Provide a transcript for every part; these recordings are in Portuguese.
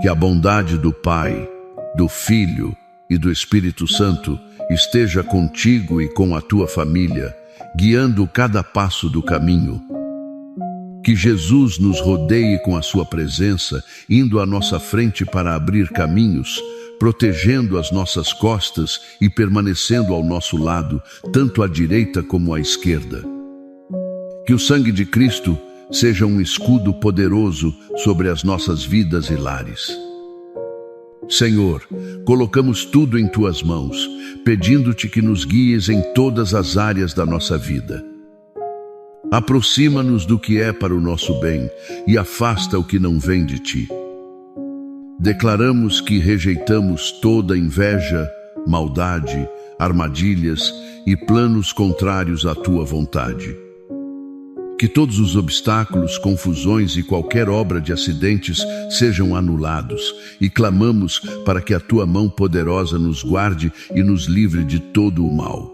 Que a bondade do Pai, do Filho e do Espírito Santo esteja contigo e com a tua família, guiando cada passo do caminho. Que Jesus nos rodeie com a sua presença, indo à nossa frente para abrir caminhos, protegendo as nossas costas e permanecendo ao nosso lado, tanto à direita como à esquerda. Que o sangue de Cristo seja um escudo poderoso sobre as nossas vidas e lares. Senhor, colocamos tudo em tuas mãos, pedindo-te que nos guies em todas as áreas da nossa vida. Aproxima-nos do que é para o nosso bem e afasta o que não vem de ti. Declaramos que rejeitamos toda inveja, maldade, armadilhas e planos contrários à tua vontade. Que todos os obstáculos, confusões e qualquer obra de acidentes sejam anulados e clamamos para que a tua mão poderosa nos guarde e nos livre de todo o mal.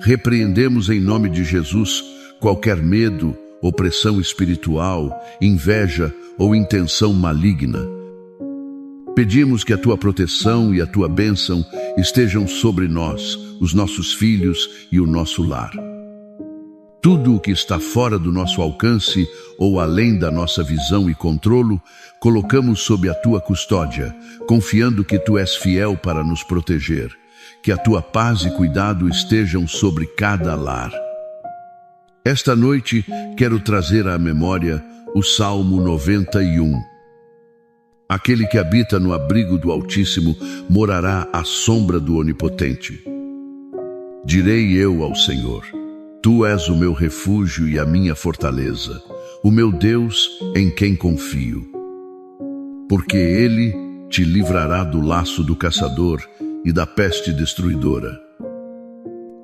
Repreendemos em nome de Jesus qualquer medo, opressão espiritual, inveja ou intenção maligna. Pedimos que a tua proteção e a tua bênção estejam sobre nós, os nossos filhos e o nosso lar. Tudo o que está fora do nosso alcance ou além da nossa visão e controlo, colocamos sob a tua custódia, confiando que tu és fiel para nos proteger. Que a tua paz e cuidado estejam sobre cada lar. Esta noite quero trazer à memória o Salmo 91. Aquele que habita no abrigo do Altíssimo morará à sombra do Onipotente. Direi eu ao Senhor: Tu és o meu refúgio e a minha fortaleza, o meu Deus em quem confio. Porque Ele te livrará do laço do caçador e da peste destruidora.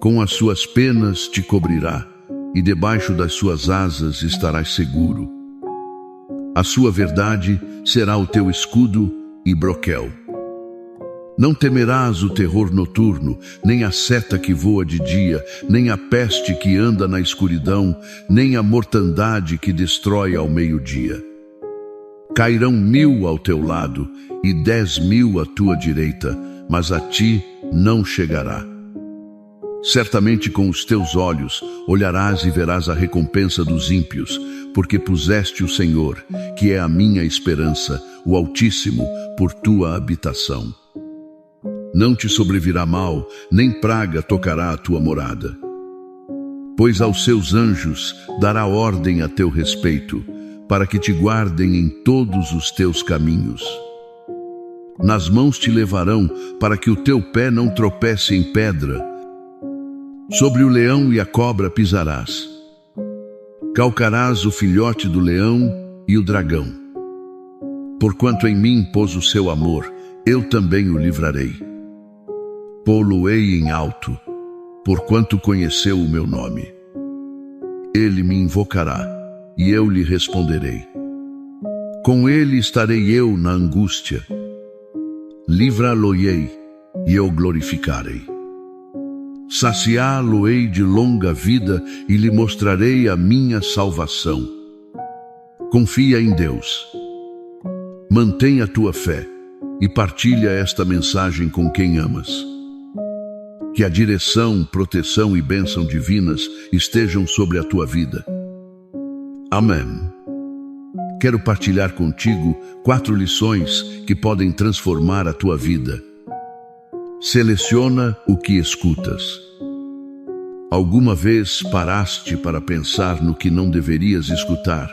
Com as suas penas te cobrirá, e debaixo das suas asas estarás seguro. A sua verdade será o teu escudo e broquel. Não temerás o terror noturno, nem a seta que voa de dia, nem a peste que anda na escuridão, nem a mortandade que destrói ao meio-dia. Cairão 1000 ao teu lado e 10.000 à tua direita, mas a ti não chegará. Certamente com os teus olhos olharás e verás a recompensa dos ímpios, porque puseste o Senhor, que é a minha esperança, o Altíssimo, por tua habitação. Não te sobrevirá mal, nem praga tocará a tua morada. Pois aos seus anjos dará ordem a teu respeito, para que te guardem em todos os teus caminhos. Nas mãos te levarão, para que o teu pé não tropece em pedra. Sobre o leão e a cobra pisarás. Calcarás o filhote do leão e o dragão. Porquanto em mim pôs o seu amor, eu também o livrarei. Pô-lo-ei em alto, porquanto conheceu o meu nome. Ele me invocará, e eu lhe responderei. Com ele estarei eu na angústia. Livra-lo-ei, e eu glorificarei. Saciá-lo-ei de longa vida, e lhe mostrarei a minha salvação. Confia em Deus. Mantém a tua fé, e partilha esta mensagem com quem amas. Que a direção, proteção e bênção divinas estejam sobre a tua vida. Amém. Quero partilhar contigo 4 lições que podem transformar a tua vida. Seleciona o que escutas. Alguma vez paraste para pensar no que não deverias escutar?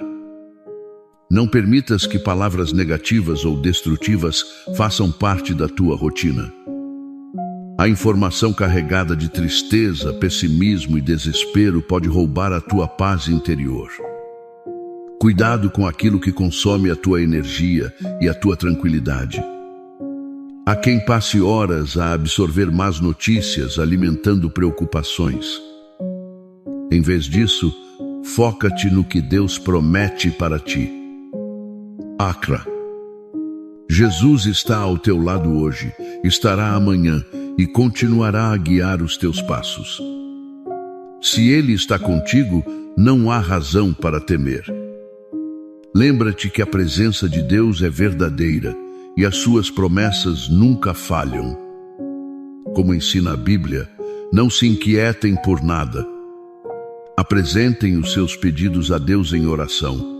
Não permitas que palavras negativas ou destrutivas façam parte da tua rotina. A informação carregada de tristeza, pessimismo e desespero pode roubar a tua paz interior. Cuidado com aquilo que consome a tua energia e a tua tranquilidade. Há quem passe horas a absorver más notícias, alimentando preocupações. Em vez disso, foca-te no que Deus promete para ti. Acra. Jesus está ao teu lado hoje, estará amanhã e continuará a guiar os teus passos. Se Ele está contigo, não há razão para temer. Lembra-te que a presença de Deus é verdadeira e as suas promessas nunca falham. Como ensina a Bíblia, não se inquietem por nada. Apresentem os seus pedidos a Deus em oração.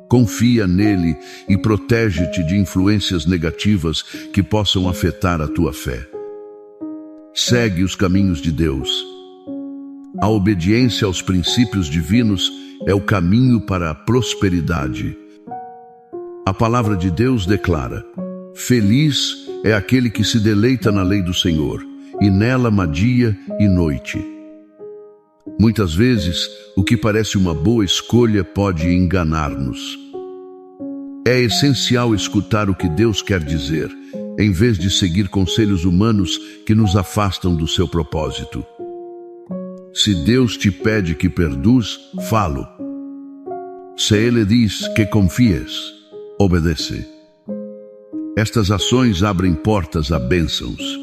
Confia nele e protege-te de influências negativas que possam afetar a tua fé. Segue os caminhos de Deus. A obediência aos princípios divinos é o caminho para a prosperidade. A palavra de Deus declara: feliz é aquele que se deleita na lei do Senhor, e nela dia e noite. Muitas vezes, o que parece uma boa escolha pode enganar-nos. É essencial escutar o que Deus quer dizer, em vez de seguir conselhos humanos que nos afastam do seu propósito. Se Deus te pede que perdoes, falo. Se Ele diz que confies, obedece. Estas ações abrem portas a bênçãos.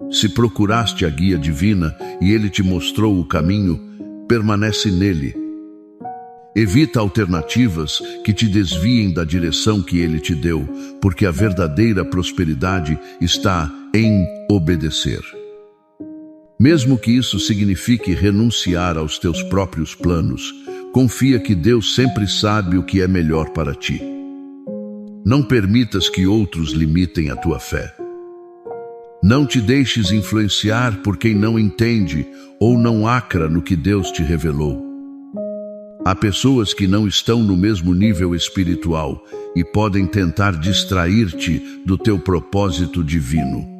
Se procuraste a guia divina e Ele te mostrou o caminho, permanece nele. Evita alternativas que te desviem da direção que Ele te deu, porque a verdadeira prosperidade está em obedecer. Mesmo que isso signifique renunciar aos teus próprios planos, confia que Deus sempre sabe o que é melhor para ti. Não permitas que outros limitem a tua fé. Não te deixes influenciar por quem não entende ou não acra no que Deus te revelou. Há pessoas que não estão no mesmo nível espiritual e podem tentar distrair-te do teu propósito divino.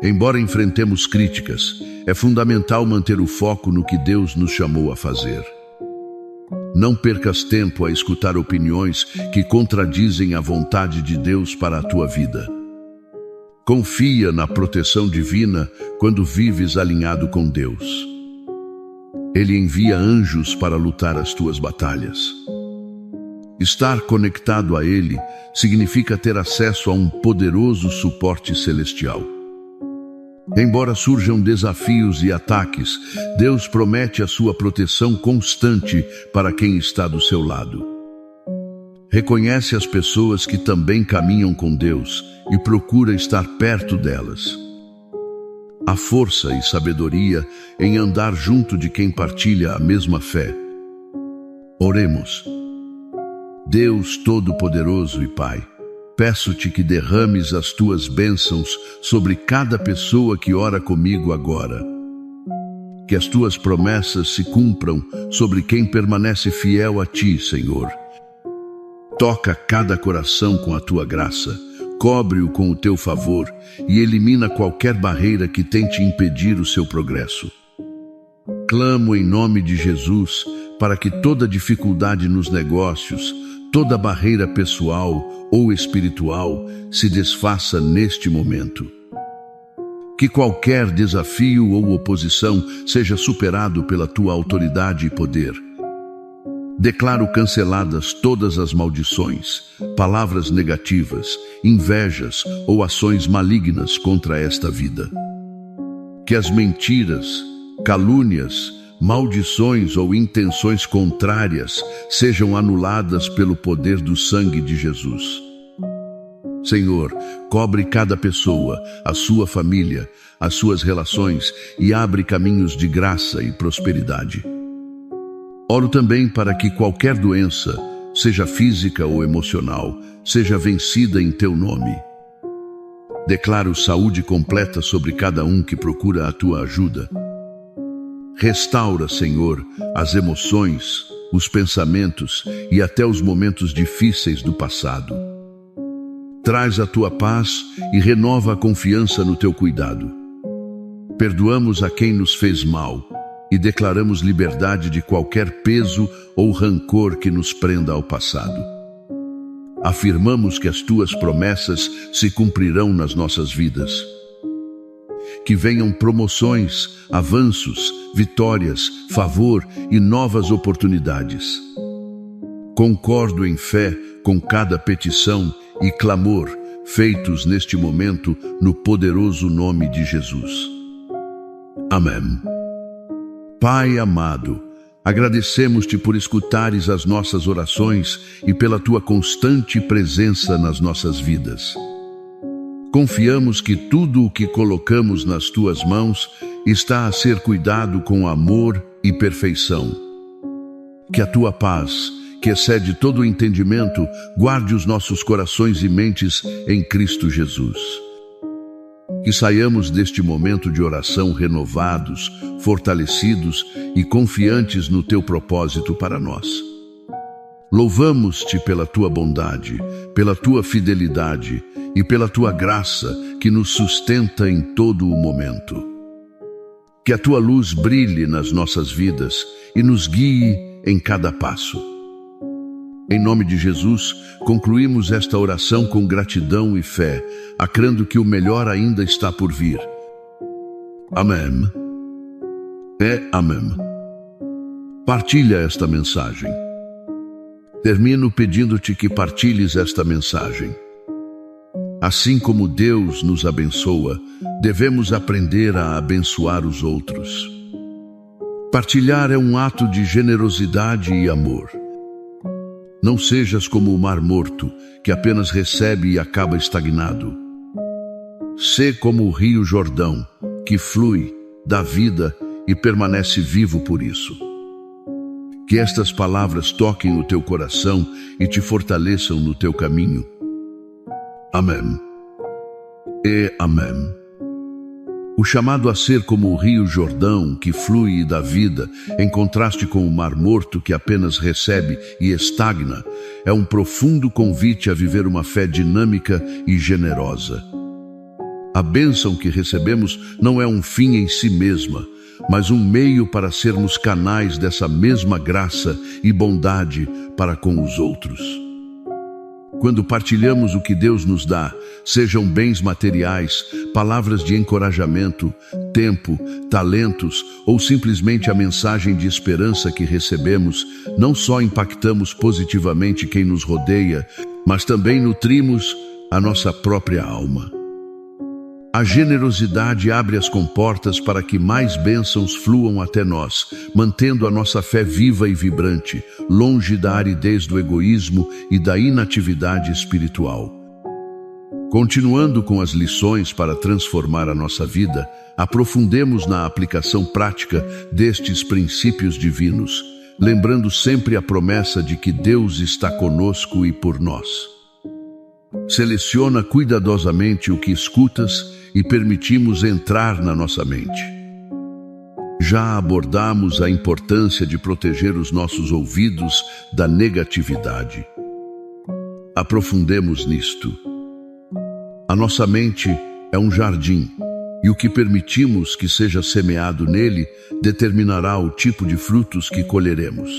Embora enfrentemos críticas, é fundamental manter o foco no que Deus nos chamou a fazer. Não percas tempo a escutar opiniões que contradizem a vontade de Deus para a tua vida. Confia na proteção divina quando vives alinhado com Deus. Ele envia anjos para lutar as tuas batalhas. Estar conectado a Ele significa ter acesso a um poderoso suporte celestial. Embora surjam desafios e ataques, Deus promete a sua proteção constante para quem está do seu lado. Reconhece as pessoas que também caminham com Deus e procura estar perto delas. Há força e sabedoria em andar junto de quem partilha a mesma fé. Oremos. Deus Todo-Poderoso e Pai, peço-te que derrames as tuas bênçãos sobre cada pessoa que ora comigo agora. Que as tuas promessas se cumpram sobre quem permanece fiel a ti, Senhor. Toca cada coração com a tua graça, cobre-o com o teu favor e elimina qualquer barreira que tente impedir o seu progresso. Clamo em nome de Jesus para que toda dificuldade nos negócios, toda barreira pessoal ou espiritual se desfaça neste momento. Que qualquer desafio ou oposição seja superado pela tua autoridade e poder. Declaro canceladas todas as maldições, palavras negativas, invejas ou ações malignas contra esta vida. Que as mentiras, calúnias, maldições ou intenções contrárias sejam anuladas pelo poder do sangue de Jesus. Senhor, cobre cada pessoa, a sua família, as suas relações e abre caminhos de graça e prosperidade. Oro também para que qualquer doença, seja física ou emocional, seja vencida em teu nome. Declaro saúde completa sobre cada um que procura a tua ajuda. Restaura, Senhor, as emoções, os pensamentos e até os momentos difíceis do passado. Traz a tua paz e renova a confiança no teu cuidado. Perdoamos a quem nos fez mal e declaramos liberdade de qualquer peso ou rancor que nos prenda ao passado. Afirmamos que as tuas promessas se cumprirão nas nossas vidas. Que venham promoções, avanços, vitórias, favor e novas oportunidades. Concordo em fé com cada petição e clamor feitos neste momento no poderoso nome de Jesus. Amém. Pai amado, Agradecemos-te por escutares as nossas orações e pela tua constante presença nas nossas vidas. Confiamos que tudo o que colocamos nas tuas mãos está a ser cuidado com amor e perfeição. Que a tua paz, que excede todo o entendimento, guarde os nossos corações e mentes em Cristo Jesus. Que saiamos deste momento de oração renovados, fortalecidos e confiantes no teu propósito para nós. Louvamos-te pela tua bondade, pela tua fidelidade e pela tua graça que nos sustenta em todo o momento. Que a tua luz brilhe nas nossas vidas e nos guie em cada passo. Em nome de Jesus, concluímos esta oração com gratidão e fé, crendo que o melhor ainda está por vir. Amém. Amém. Partilha esta mensagem. Termino pedindo-te que partilhes esta mensagem. Assim como Deus nos abençoa, devemos aprender a abençoar os outros. Partilhar é um ato de generosidade e amor. Não sejas como o mar morto, que apenas recebe e acaba estagnado. Sê como o rio Jordão, que flui, dá vida e permanece vivo por isso. Que estas palavras toquem o teu coração e te fortaleçam no teu caminho. Amém. Amém. O chamado a ser como o rio Jordão, que flui e dá vida, em contraste com o mar morto, que apenas recebe e estagna, é um profundo convite a viver uma fé dinâmica e generosa. A bênção que recebemos não é um fim em si mesma, mas um meio para sermos canais dessa mesma graça e bondade para com os outros. Quando partilhamos o que Deus nos dá, sejam bens materiais, palavras de encorajamento, tempo, talentos ou simplesmente a mensagem de esperança que recebemos, não só impactamos positivamente quem nos rodeia, mas também nutrimos a nossa própria alma. A generosidade abre as comportas para que mais bênçãos fluam até nós, mantendo a nossa fé viva e vibrante, longe da aridez do egoísmo e da inatividade espiritual. Continuando com as lições para transformar a nossa vida, aprofundemos na aplicação prática destes princípios divinos, lembrando sempre a promessa de que Deus está conosco e por nós. Seleciona cuidadosamente o que escutas e permitimos entrar na nossa mente. Já abordamos a importância de proteger os nossos ouvidos da negatividade. Aprofundemos nisto. A nossa mente é um jardim, e o que permitimos que seja semeado nele determinará o tipo de frutos que colheremos.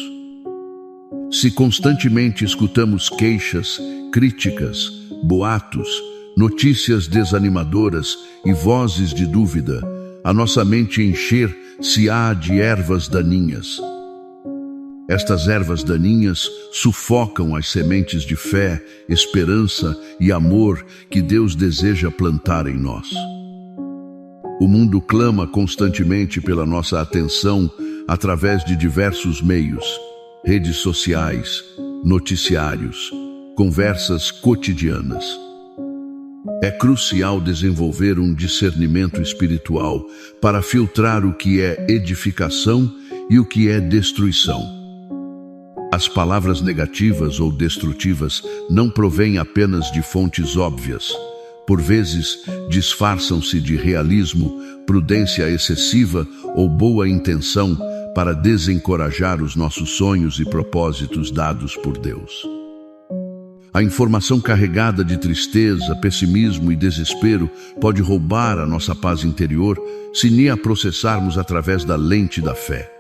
Se constantemente escutamos queixas, críticas, boatos, notícias desanimadoras e vozes de dúvida, a nossa mente encher-se-á de ervas daninhas. Estas ervas daninhas sufocam as sementes de fé, esperança e amor que Deus deseja plantar em nós. O mundo clama constantemente pela nossa atenção através de diversos meios, redes sociais, noticiários, conversas cotidianas. É crucial desenvolver um discernimento espiritual para filtrar o que é edificação e o que é destruição. As palavras negativas ou destrutivas não provêm apenas de fontes óbvias. Por vezes, disfarçam-se de realismo, prudência excessiva ou boa intenção para desencorajar os nossos sonhos e propósitos dados por Deus. A informação carregada de tristeza, pessimismo e desespero pode roubar a nossa paz interior se nem a processarmos através da lente da fé.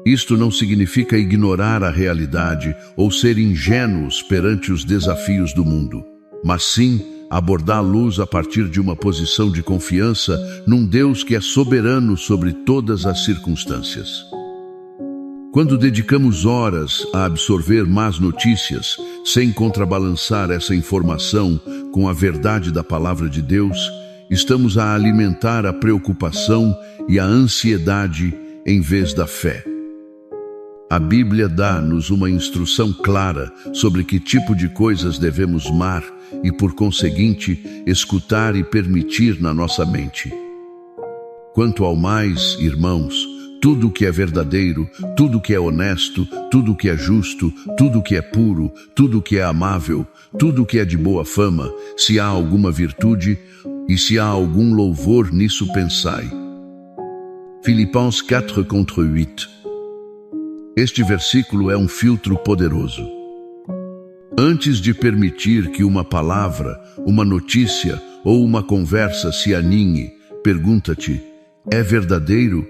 Isto não significa ignorar a realidade ou ser ingênuos perante os desafios do mundo, mas sim abordar a luz a partir de uma posição de confiança num Deus que é soberano sobre todas as circunstâncias. Quando dedicamos horas a absorver más notícias, sem contrabalançar essa informação com a verdade da palavra de Deus, estamos a alimentar a preocupação e a ansiedade em vez da fé. A Bíblia dá-nos uma instrução clara sobre que tipo de coisas devemos amar e, por conseguinte, escutar e permitir na nossa mente. Quanto ao mais, irmãos, tudo o que é verdadeiro, tudo o que é honesto, tudo o que é justo, tudo o que é puro, tudo o que é amável, tudo o que é de boa fama, se há alguma virtude e se há algum louvor, nisso pensai. Filipenses 4:8. Este versículo é um filtro poderoso. Antes de permitir que uma palavra, uma notícia ou uma conversa se aninhe, pergunta-te: é verdadeiro?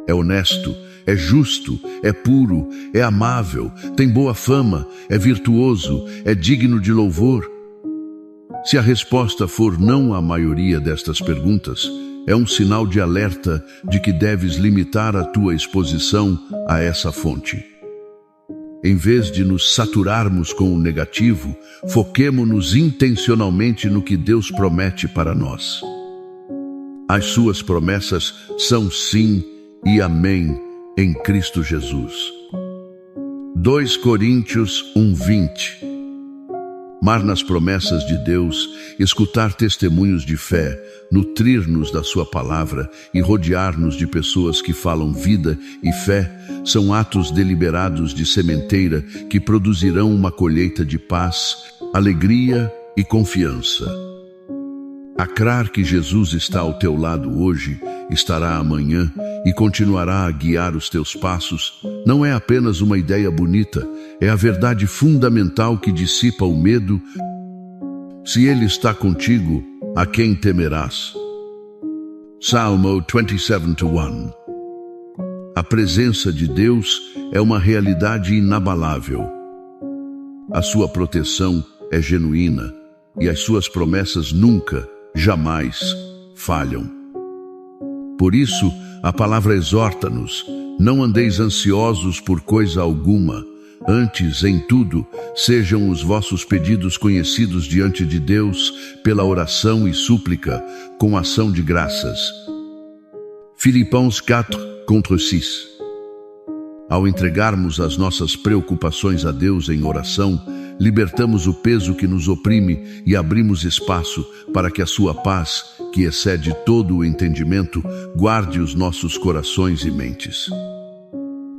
É honesto? É justo? É puro? É amável? Tem boa fama? É virtuoso? É digno de louvor? Se a resposta for não à maioria destas perguntas, é um sinal de alerta de que deves limitar a tua exposição a essa fonte. Em vez de nos saturarmos com o negativo, foquemo-nos intencionalmente no que Deus promete para nós. As suas promessas são sim e amém em Cristo Jesus. 2 Coríntios 1:20. Mar nas promessas de Deus, escutar testemunhos de fé, nutrir-nos da sua palavra e rodear-nos de pessoas que falam vida e fé são atos deliberados de sementeira que produzirão uma colheita de paz, alegria e confiança. Acrar que Jesus está ao teu lado hoje, estará amanhã e continuará a guiar os teus passos, não é apenas uma ideia bonita, é a verdade fundamental que dissipa o medo. Se Ele está contigo, a quem temerás? Salmo 27:1. A presença de Deus é uma realidade inabalável. A sua proteção é genuína e as suas promessas nunca, jamais falham. Por isso, a palavra exorta-nos: não andeis ansiosos por coisa alguma, antes, em tudo, sejam os vossos pedidos conhecidos diante de Deus pela oração e súplica, com ação de graças. Filipenses 4:6. Ao entregarmos as nossas preocupações a Deus em oração, libertamos o peso que nos oprime e abrimos espaço para que a sua paz, que excede todo o entendimento, guarde os nossos corações e mentes.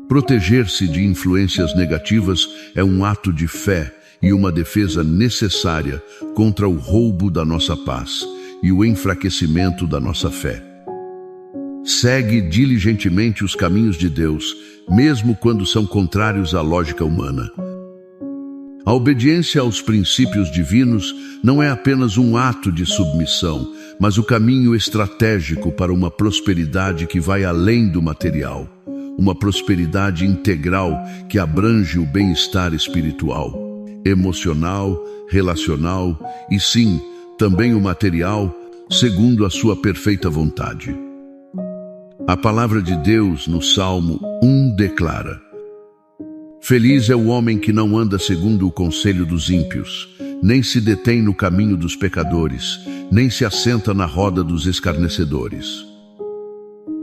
Proteger-se de influências negativas é um ato de fé e uma defesa necessária contra o roubo da nossa paz e o enfraquecimento da nossa fé. Segue diligentemente os caminhos de Deus, mesmo quando são contrários à lógica humana. A obediência aos princípios divinos não é apenas um ato de submissão, mas o caminho estratégico para uma prosperidade que vai além do material, uma prosperidade integral que abrange o bem-estar espiritual, emocional, relacional e, sim, também o material, segundo a sua perfeita vontade. A palavra de Deus no Salmo 1 declara: feliz é o homem que não anda segundo o conselho dos ímpios, nem se detém no caminho dos pecadores, nem se assenta na roda dos escarnecedores.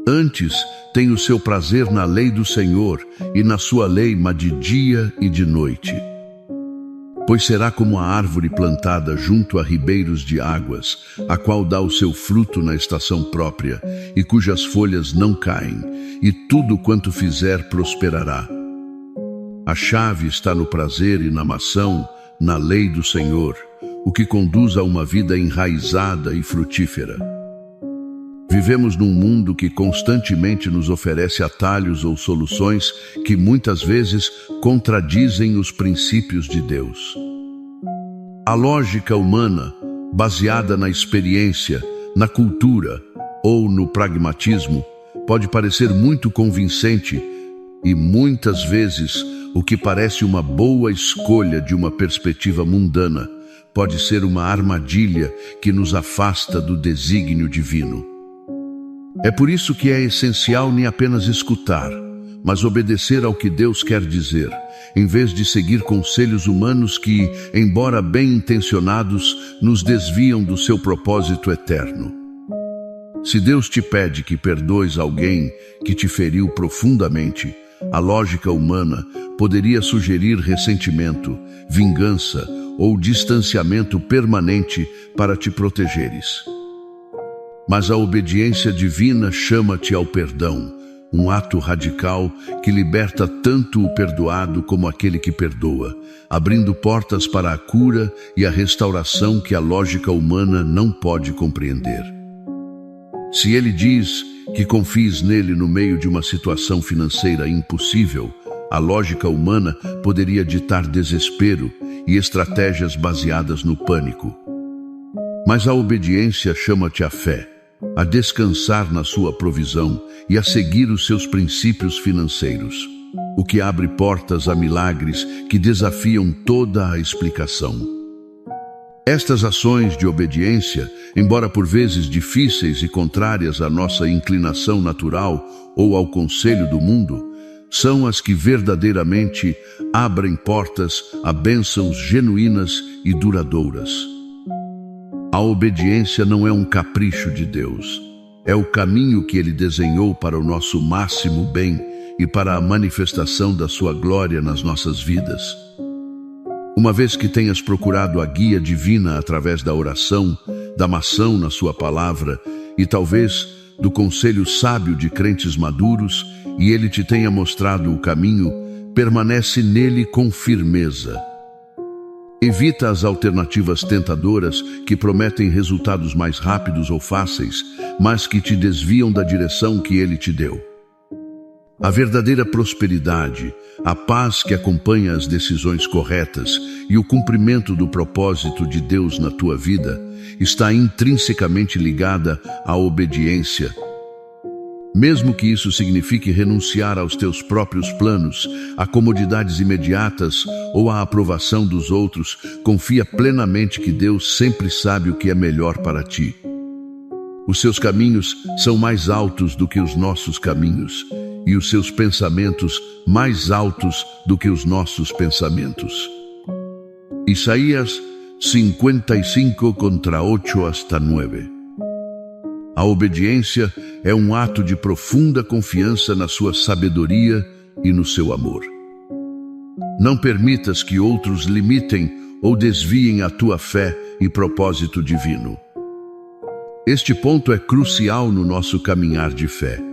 Antes, tem o seu prazer na lei do Senhor, e na sua lei de dia e de noite. Pois será como a árvore plantada junto a ribeiros de águas, a qual dá o seu fruto na estação própria, e cujas folhas não caem, e tudo quanto fizer prosperará. A chave está no prazer e na maçã, na lei do Senhor, o que conduz a uma vida enraizada e frutífera. Vivemos num mundo que constantemente nos oferece atalhos ou soluções que muitas vezes contradizem os princípios de Deus. A lógica humana, baseada na experiência, na cultura ou no pragmatismo, pode parecer muito convincente e muitas vezes o que parece uma boa escolha de uma perspectiva mundana pode ser uma armadilha que nos afasta do desígnio divino. É por isso que é essencial nem apenas escutar, mas obedecer ao que Deus quer dizer, em vez de seguir conselhos humanos que, embora bem intencionados, nos desviam do seu propósito eterno. Se Deus te pede que perdoes alguém que te feriu profundamente, a lógica humana poderia sugerir ressentimento, vingança ou distanciamento permanente para te protegeres. Mas a obediência divina chama-te ao perdão, um ato radical que liberta tanto o perdoado como aquele que perdoa, abrindo portas para a cura e a restauração que a lógica humana não pode compreender. Se ele diz que confies nele no meio de uma situação financeira impossível, a lógica humana poderia ditar desespero e estratégias baseadas no pânico. Mas a obediência chama-te à fé, a descansar na sua provisão e a seguir os seus princípios financeiros, o que abre portas a milagres que desafiam toda a explicação. Estas ações de obediência, embora por vezes difíceis e contrárias à nossa inclinação natural ou ao conselho do mundo, são as que verdadeiramente abrem portas a bênçãos genuínas e duradouras. A obediência não é um capricho de Deus, é o caminho que Ele desenhou para o nosso máximo bem e para a manifestação da sua glória nas nossas vidas. Uma vez que tenhas procurado a guia divina através da oração, da ação na sua palavra e talvez do conselho sábio de crentes maduros, e Ele te tenha mostrado o caminho, permanece nele com firmeza. Evita as alternativas tentadoras que prometem resultados mais rápidos ou fáceis, mas que te desviam da direção que Ele te deu. A verdadeira prosperidade, a paz que acompanha as decisões corretas e o cumprimento do propósito de Deus na tua vida está intrinsecamente ligada à obediência. Mesmo que isso signifique renunciar aos teus próprios planos, a comodidades imediatas ou à aprovação dos outros, confia plenamente que Deus sempre sabe o que é melhor para ti. Os seus caminhos são mais altos do que os nossos caminhos, e os seus pensamentos mais altos do que os nossos pensamentos. Isaías 55, 8-9. A obediência é um ato de profunda confiança na sua sabedoria e no seu amor. Não permitas que outros limitem ou desviem a tua fé e propósito divino. Este ponto é crucial no nosso caminhar de fé.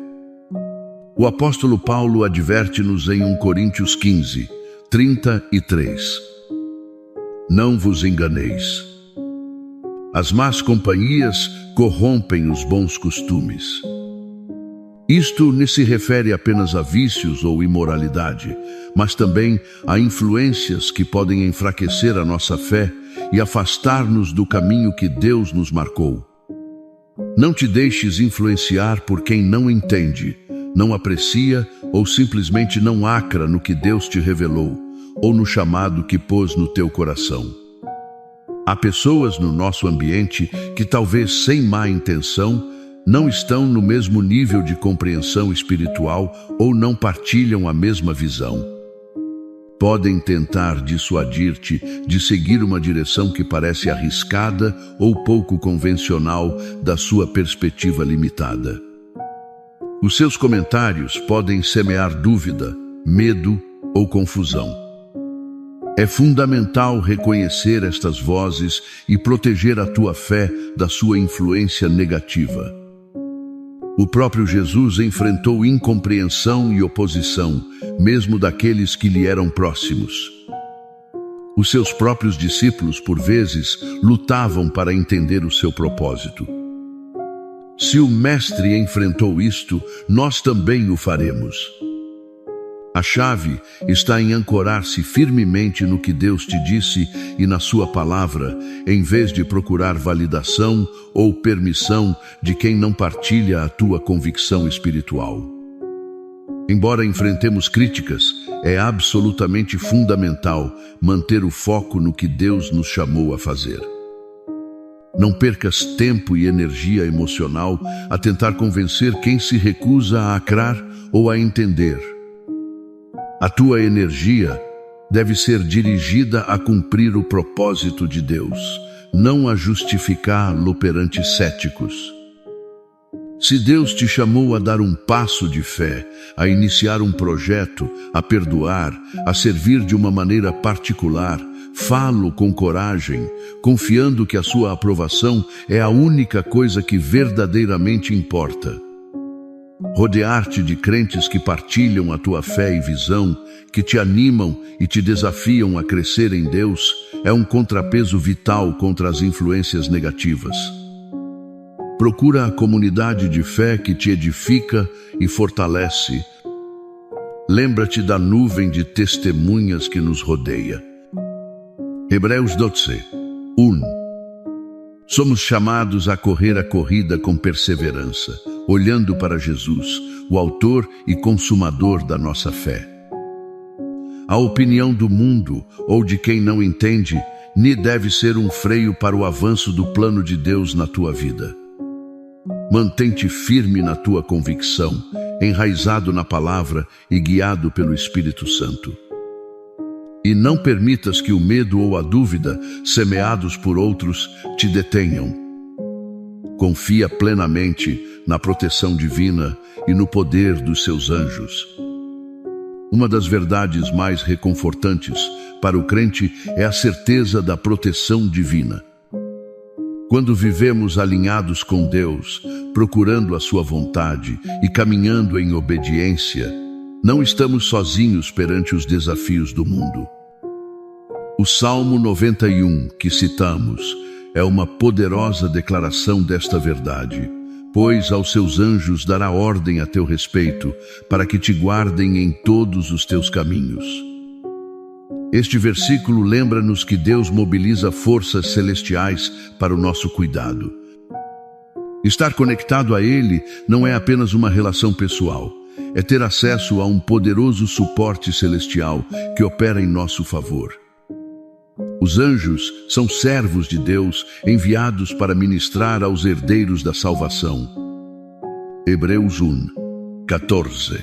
O apóstolo Paulo adverte-nos em 1 Coríntios 15, 33. Não vos enganeis. As más companhias corrompem os bons costumes. Isto não se refere apenas a vícios ou imoralidade, mas também a influências que podem enfraquecer a nossa fé e afastar-nos do caminho que Deus nos marcou. Não te deixes influenciar por quem não entende, não aprecia ou simplesmente não acra no que Deus te revelou ou no chamado que pôs no teu coração. Há pessoas no nosso ambiente que talvez sem má intenção não estão no mesmo nível de compreensão espiritual ou não partilham a mesma visão. Podem tentar dissuadir-te de seguir uma direção que parece arriscada ou pouco convencional da sua perspectiva limitada. Os seus comentários podem semear dúvida, medo ou confusão. É fundamental reconhecer estas vozes e proteger a tua fé da sua influência negativa. O próprio Jesus enfrentou incompreensão e oposição, mesmo daqueles que lhe eram próximos. Os seus próprios discípulos, por vezes, lutavam para entender o seu propósito. Se o Mestre enfrentou isto, nós também o faremos. A chave está em ancorar-se firmemente no que Deus te disse e na sua palavra, em vez de procurar validação ou permissão de quem não partilha a tua convicção espiritual. Embora enfrentemos críticas, é absolutamente fundamental manter o foco no que Deus nos chamou a fazer. Não percas tempo e energia emocional a tentar convencer quem se recusa a acrar ou a entender. A tua energia deve ser dirigida a cumprir o propósito de Deus, não a justificá-lo perante céticos. Se Deus te chamou a dar um passo de fé, a iniciar um projeto, a perdoar, a servir de uma maneira particular, falo com coragem, confiando que a sua aprovação é a única coisa que verdadeiramente importa. Rodear-te de crentes que partilham a tua fé e visão, que te animam e te desafiam a crescer em Deus, é um contrapeso vital contra as influências negativas. Procura a comunidade de fé que te edifica e fortalece. Lembra-te da nuvem de testemunhas que nos rodeia. Hebreus 12, 1. Somos chamados a correr a corrida com perseverança, olhando para Jesus, o autor e consumador da nossa fé. A opinião do mundo ou de quem não entende nem deve ser um freio para o avanço do plano de Deus na tua vida. Mantém-te firme na tua convicção, enraizado na palavra e guiado pelo Espírito Santo. E não permitas que o medo ou a dúvida, semeados por outros, te detenham. Confia plenamente na proteção divina e no poder dos seus anjos. Uma das verdades mais reconfortantes para o crente é a certeza da proteção divina. Quando vivemos alinhados com Deus, procurando a sua vontade e caminhando em obediência, não estamos sozinhos perante os desafios do mundo. O Salmo 91, que citamos, é uma poderosa declaração desta verdade, pois aos seus anjos dará ordem a teu respeito, para que te guardem em todos os teus caminhos. Este versículo lembra-nos que Deus mobiliza forças celestiais para o nosso cuidado. Estar conectado a Ele não é apenas uma relação pessoal, é ter acesso a um poderoso suporte celestial que opera em nosso favor. Os anjos são servos de Deus enviados para ministrar aos herdeiros da salvação. Hebreus 1, 14.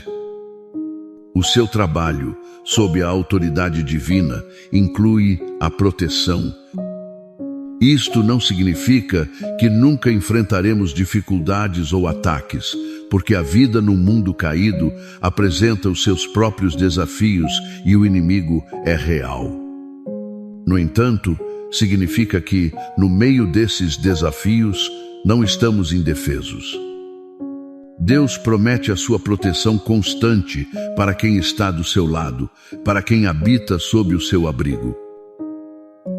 O seu trabalho, sob a autoridade divina, inclui a proteção. Isto não significa que nunca enfrentaremos dificuldades ou ataques, porque a vida no mundo caído apresenta os seus próprios desafios e o inimigo é real. No entanto, significa que, no meio desses desafios, não estamos indefesos. Deus promete a sua proteção constante para quem está do seu lado, para quem habita sob o seu abrigo.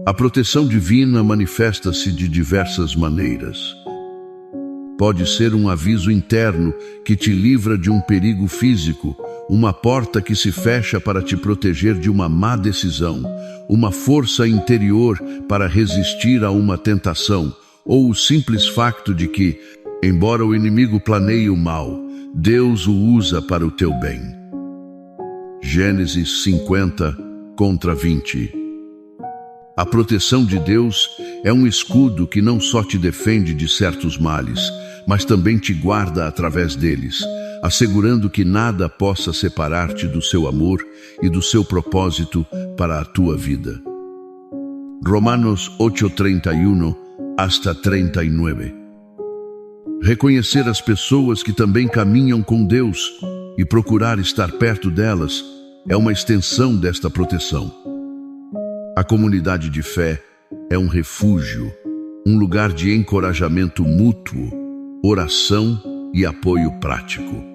A proteção divina manifesta-se de diversas maneiras. Pode ser um aviso interno que te livra de um perigo físico, uma porta que se fecha para te proteger de uma má decisão, uma força interior para resistir a uma tentação, ou o simples facto de que, embora o inimigo planeie o mal, Deus o usa para o teu bem. Gênesis 50, contra 20. A proteção de Deus é um escudo que não só te defende de certos males, mas também te guarda através deles, assegurando que nada possa separar-te do seu amor e do seu propósito para a tua vida. Romanos 8:31 hasta 39. Reconhecer as pessoas que também caminham com Deus e procurar estar perto delas é uma extensão desta proteção. A comunidade de fé é um refúgio, um lugar de encorajamento mútuo, oração e apoio prático.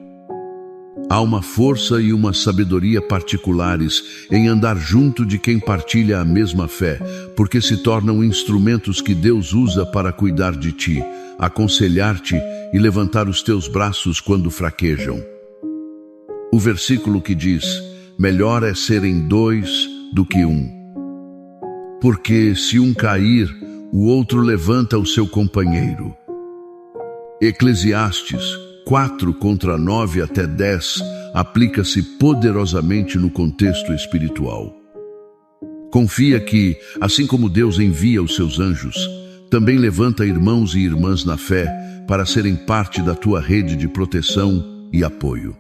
Há uma força e uma sabedoria particulares em andar junto de quem partilha a mesma fé, porque se tornam instrumentos que Deus usa para cuidar de ti, aconselhar-te e levantar os teus braços quando fraquejam. O versículo que diz: melhor é serem dois do que um. Porque se um cair, o outro levanta o seu companheiro. Eclesiastes 4 contra 9 até 10 aplica-se poderosamente no contexto espiritual. Confia que, assim como Deus envia os seus anjos, também levanta irmãos e irmãs na fé para serem parte da tua rede de proteção e apoio.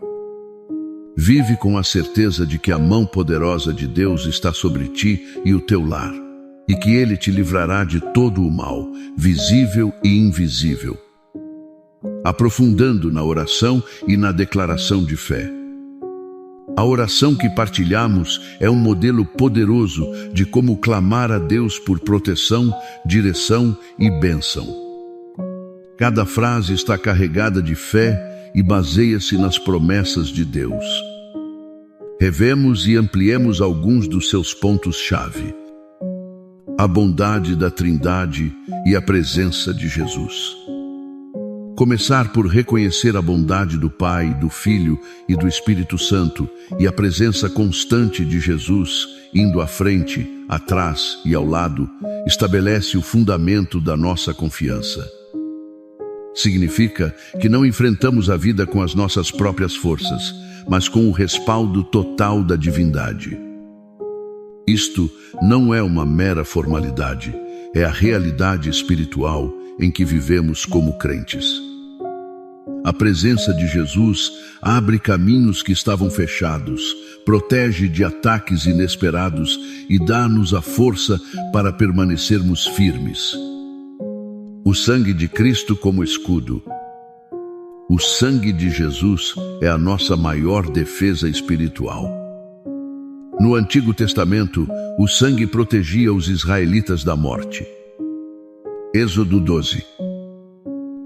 Vive com a certeza de que a mão poderosa de Deus está sobre ti e o teu lar, e que Ele te livrará de todo o mal, visível e invisível. aprofundando na oração e na declaração de fé. A oração que partilhamos é um modelo poderoso de como clamar a Deus por proteção, direção e bênção. Cada frase está carregada de fé e baseia-se nas promessas de Deus. Revemos e ampliemos alguns dos seus pontos-chave. A bondade da Trindade e a presença de Jesus. Começar por reconhecer a bondade do Pai, do Filho e do Espírito Santo e a presença constante de Jesus, indo à frente, atrás e ao lado, estabelece o fundamento da nossa confiança. Significa que não enfrentamos a vida com as nossas próprias forças, mas com o respaldo total da divindade. Isto não é uma mera formalidade, é a realidade espiritual em que vivemos como crentes. A presença de Jesus abre caminhos que estavam fechados, protege de ataques inesperados e dá-nos a força para permanecermos firmes. O sangue de Cristo como escudo. O sangue de Jesus é a nossa maior defesa espiritual. No Antigo Testamento, o sangue protegia os israelitas da morte. Êxodo 12.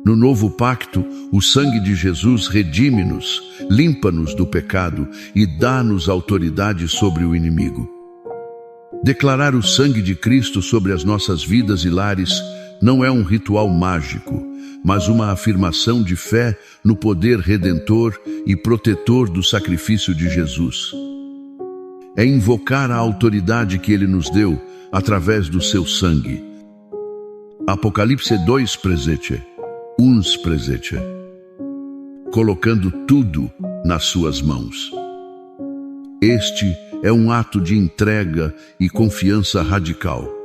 No Novo Pacto, o sangue de Jesus redime-nos, limpa-nos do pecado e dá-nos autoridade sobre o inimigo. Declarar o sangue de Cristo sobre as nossas vidas e lares não é um ritual mágico, mas uma afirmação de fé no poder redentor e protetor do sacrifício de Jesus. É invocar a autoridade que Ele nos deu através do seu sangue. Apocalipse 2 presente. Uns presente. Colocando tudo nas suas mãos. Este é um ato de entrega e confiança radical.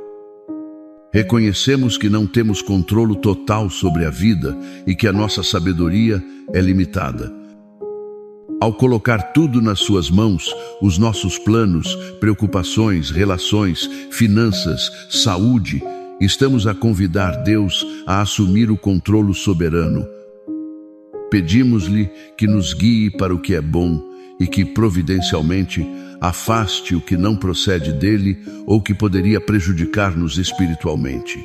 Reconhecemos que não temos controle total sobre a vida e que a nossa sabedoria é limitada. Ao colocar tudo nas suas mãos, os nossos planos, preocupações, relações, finanças, saúde, estamos a convidar Deus a assumir o controle soberano. Pedimos-lhe que nos guie para o que é bom e que, providencialmente, afaste o que não procede dele ou que poderia prejudicar-nos espiritualmente.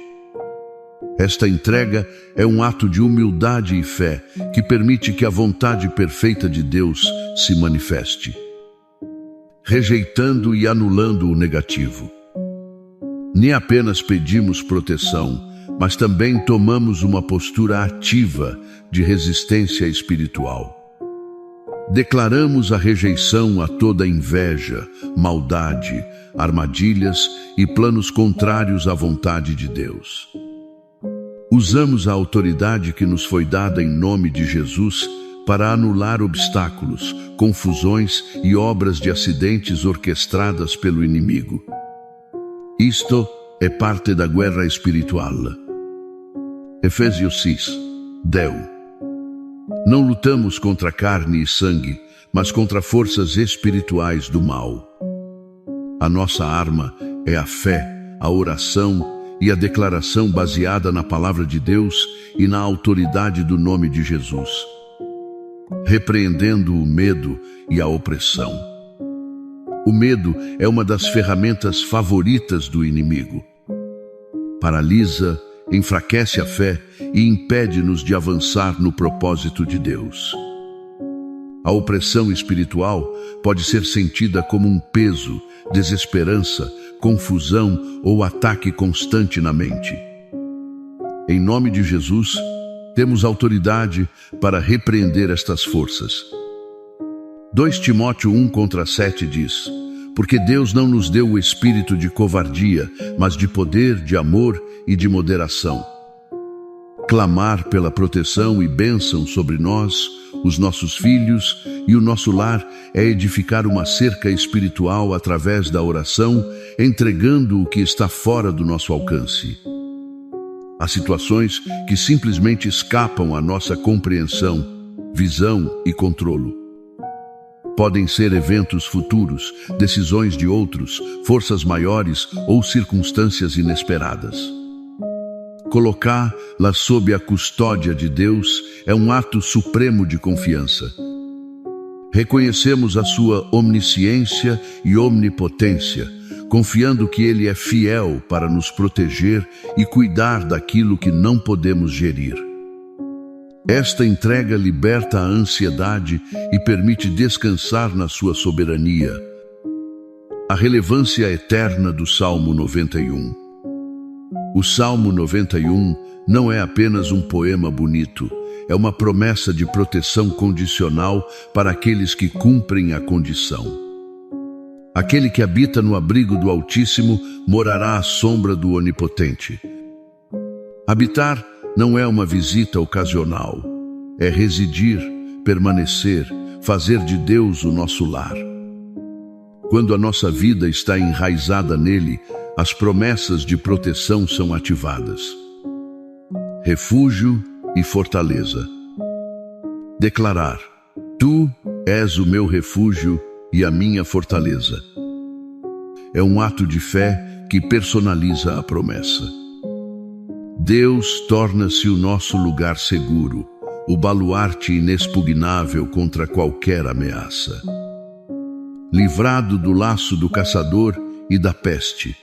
Esta entrega é um ato de humildade e fé que permite que a vontade perfeita de Deus se manifeste, rejeitando e anulando o negativo. Nem apenas pedimos proteção, mas também tomamos uma postura ativa de resistência espiritual. Declaramos a rejeição a toda inveja, maldade, armadilhas e planos contrários à vontade de Deus. Usamos a autoridade que nos foi dada em nome de Jesus para anular obstáculos, confusões e obras de acidentes orquestradas pelo inimigo. Isto é parte da guerra espiritual. Efésios 6. Deu. Não lutamos contra carne e sangue, mas contra forças espirituais do mal. A nossa arma é a fé, a oração e a declaração baseada na palavra de Deus e na autoridade do nome de Jesus, repreendendo o medo e a opressão. O medo é uma das ferramentas favoritas do inimigo. Paralisa, enfraquece a fé e impede-nos de avançar no propósito de Deus. A opressão espiritual pode ser sentida como um peso, desesperança, confusão ou ataque constante na mente. Em nome de Jesus, temos autoridade para repreender estas forças. 2 Timóteo 1:7 diz: porque Deus não nos deu o espírito de covardia, mas de poder, de amor e de moderação. Clamar pela proteção e bênção sobre nós, os nossos filhos e o nosso lar é edificar uma cerca espiritual através da oração, entregando o que está fora do nosso alcance. Há situações que simplesmente escapam à nossa compreensão, visão e controlo. Podem ser eventos futuros, decisões de outros, forças maiores ou circunstâncias inesperadas. Colocá-la sob a custódia de Deus é um ato supremo de confiança. Reconhecemos a sua omnisciência e omnipotência, confiando que Ele é fiel para nos proteger e cuidar daquilo que não podemos gerir. Esta entrega liberta a ansiedade e permite descansar na sua soberania. A relevância eterna do Salmo 91. O Salmo 91 não é apenas um poema bonito, é uma promessa de proteção condicional para aqueles que cumprem a condição. Aquele que habita no abrigo do Altíssimo morará à sombra do Onipotente. Habitar não é uma visita ocasional, é residir, permanecer, fazer de Deus o nosso lar. Quando a nossa vida está enraizada nele, as promessas de proteção são ativadas. Refúgio e fortaleza. Declarar: Tu és o meu refúgio e a minha fortaleza. É um ato de fé que personaliza a promessa. Deus torna-se o nosso lugar seguro, o baluarte inexpugnável contra qualquer ameaça. Livrado do laço do caçador e da peste.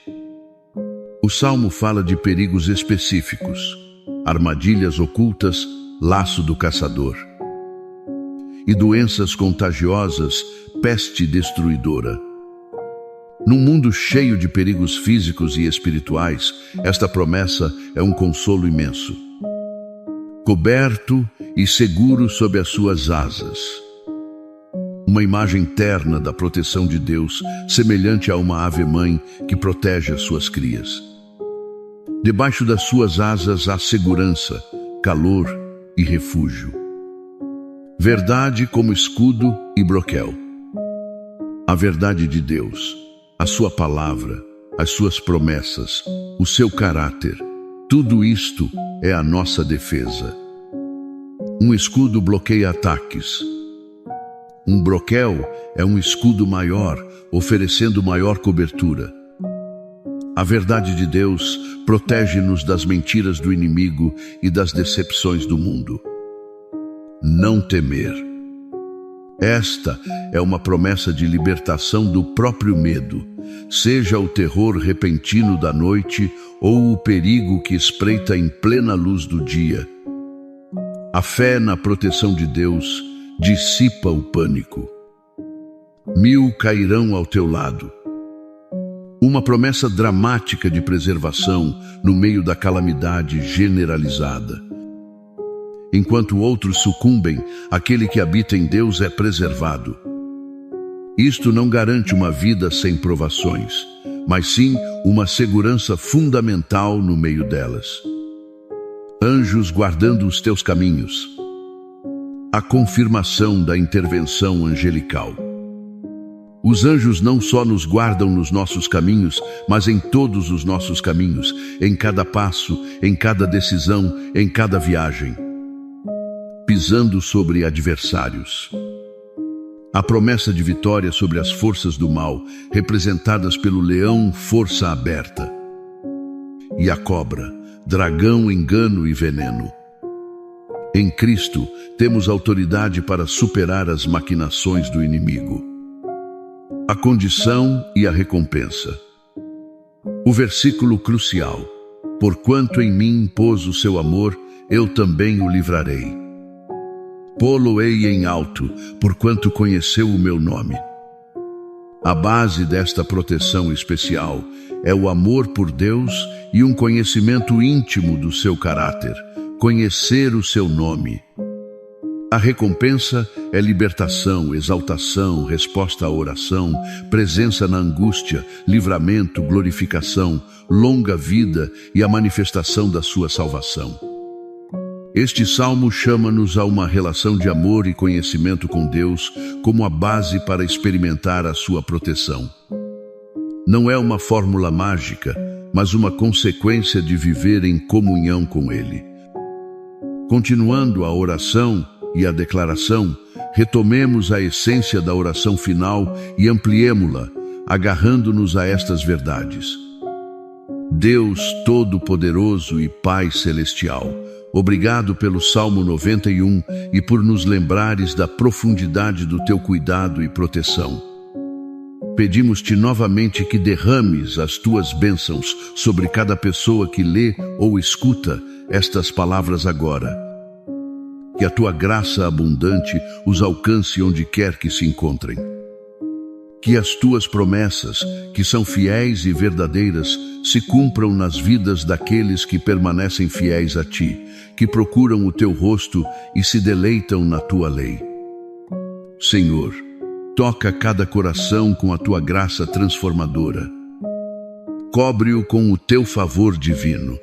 O Salmo fala de perigos específicos, armadilhas ocultas, laço do caçador. E doenças contagiosas, peste destruidora. Num mundo cheio de perigos físicos e espirituais, esta promessa é um consolo imenso. Coberto e seguro sob as suas asas. Uma imagem terna da proteção de Deus, semelhante a uma ave-mãe que protege as suas crias. Debaixo das suas asas há segurança, calor e refúgio. Verdade como escudo e broquel. A verdade de Deus, a sua palavra, as suas promessas, o seu caráter, tudo isto é a nossa defesa. Um escudo bloqueia ataques. Um broquel é um escudo maior, oferecendo maior cobertura. A verdade de Deus protege-nos das mentiras do inimigo e das decepções do mundo. Não temer. Esta é uma promessa de libertação do próprio medo, seja o terror repentino da noite ou o perigo que espreita em plena luz do dia. A fé na proteção de Deus dissipa o pânico. 1000 cairão ao teu lado. Uma promessa dramática de preservação no meio da calamidade generalizada. Enquanto outros sucumbem, aquele que habita em Deus é preservado. Isto não garante uma vida sem provações, mas sim uma segurança fundamental no meio delas. Anjos guardando os teus caminhos. A confirmação da intervenção angelical. Os anjos não só nos guardam nos nossos caminhos, mas em todos os nossos caminhos, em cada passo, em cada decisão, em cada viagem. Pisando sobre adversários. A promessa de vitória sobre as forças do mal, representadas pelo leão, força aberta. E a cobra, dragão, engano e veneno. Em Cristo, temos autoridade para superar as maquinações do inimigo. A condição e a recompensa. O versículo crucial: porquanto em mim pôs o seu amor, eu também o livrarei. Pô-lo-ei em alto, porquanto conheceu o meu nome. A base desta proteção especial é o amor por Deus e um conhecimento íntimo do seu caráter, conhecer o seu nome. A recompensa é libertação, exaltação, resposta à oração, presença na angústia, livramento, glorificação, longa vida e a manifestação da sua salvação. Este salmo chama-nos a uma relação de amor e conhecimento com Deus como a base para experimentar a sua proteção. Não é uma fórmula mágica, mas uma consequência de viver em comunhão com Ele. Continuando a oração e a declaração, retomemos a essência da oração final e ampliemo-la, agarrando-nos a estas verdades. Deus Todo-Poderoso e Pai Celestial, obrigado pelo Salmo 91 e por nos lembrares da profundidade do teu cuidado e proteção. Pedimos-te novamente que derrames as tuas bênçãos sobre cada pessoa que lê ou escuta estas palavras agora. Que a tua graça abundante os alcance onde quer que se encontrem. Que as tuas promessas, que são fiéis e verdadeiras, se cumpram nas vidas daqueles que permanecem fiéis a ti, que procuram o teu rosto e se deleitam na tua lei. Senhor, toca cada coração com a tua graça transformadora. Cobre-o com o teu favor divino.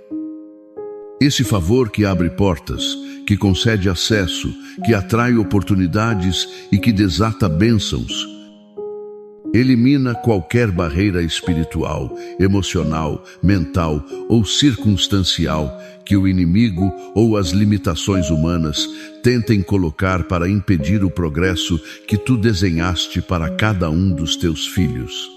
Esse favor que abre portas, que concede acesso, que atrai oportunidades e que desata bênçãos. Elimina qualquer barreira espiritual, emocional, mental ou circunstancial que o inimigo ou as limitações humanas tentem colocar para impedir o progresso que tu desenhaste para cada um dos teus filhos.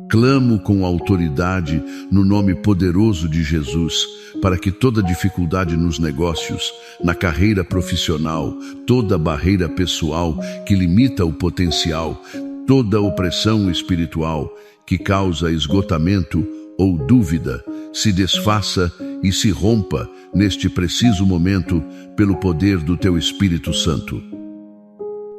Clamo com autoridade no nome poderoso de Jesus para que toda dificuldade nos negócios, na carreira profissional, toda barreira pessoal que limita o potencial, toda opressão espiritual que causa esgotamento ou dúvida se desfaça e se rompa neste preciso momento pelo poder do teu Espírito Santo.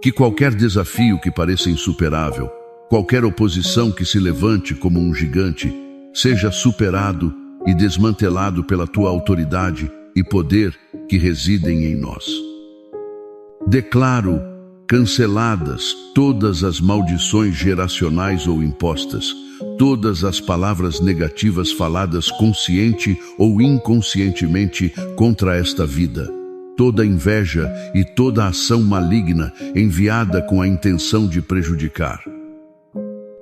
Que qualquer desafio que pareça insuperável, qualquer oposição que se levante como um gigante, seja superado e desmantelado pela tua autoridade e poder que residem em nós. Declaro canceladas todas as maldições geracionais ou impostas, todas as palavras negativas faladas consciente ou inconscientemente contra esta vida, toda inveja e toda ação maligna enviada com a intenção de prejudicar.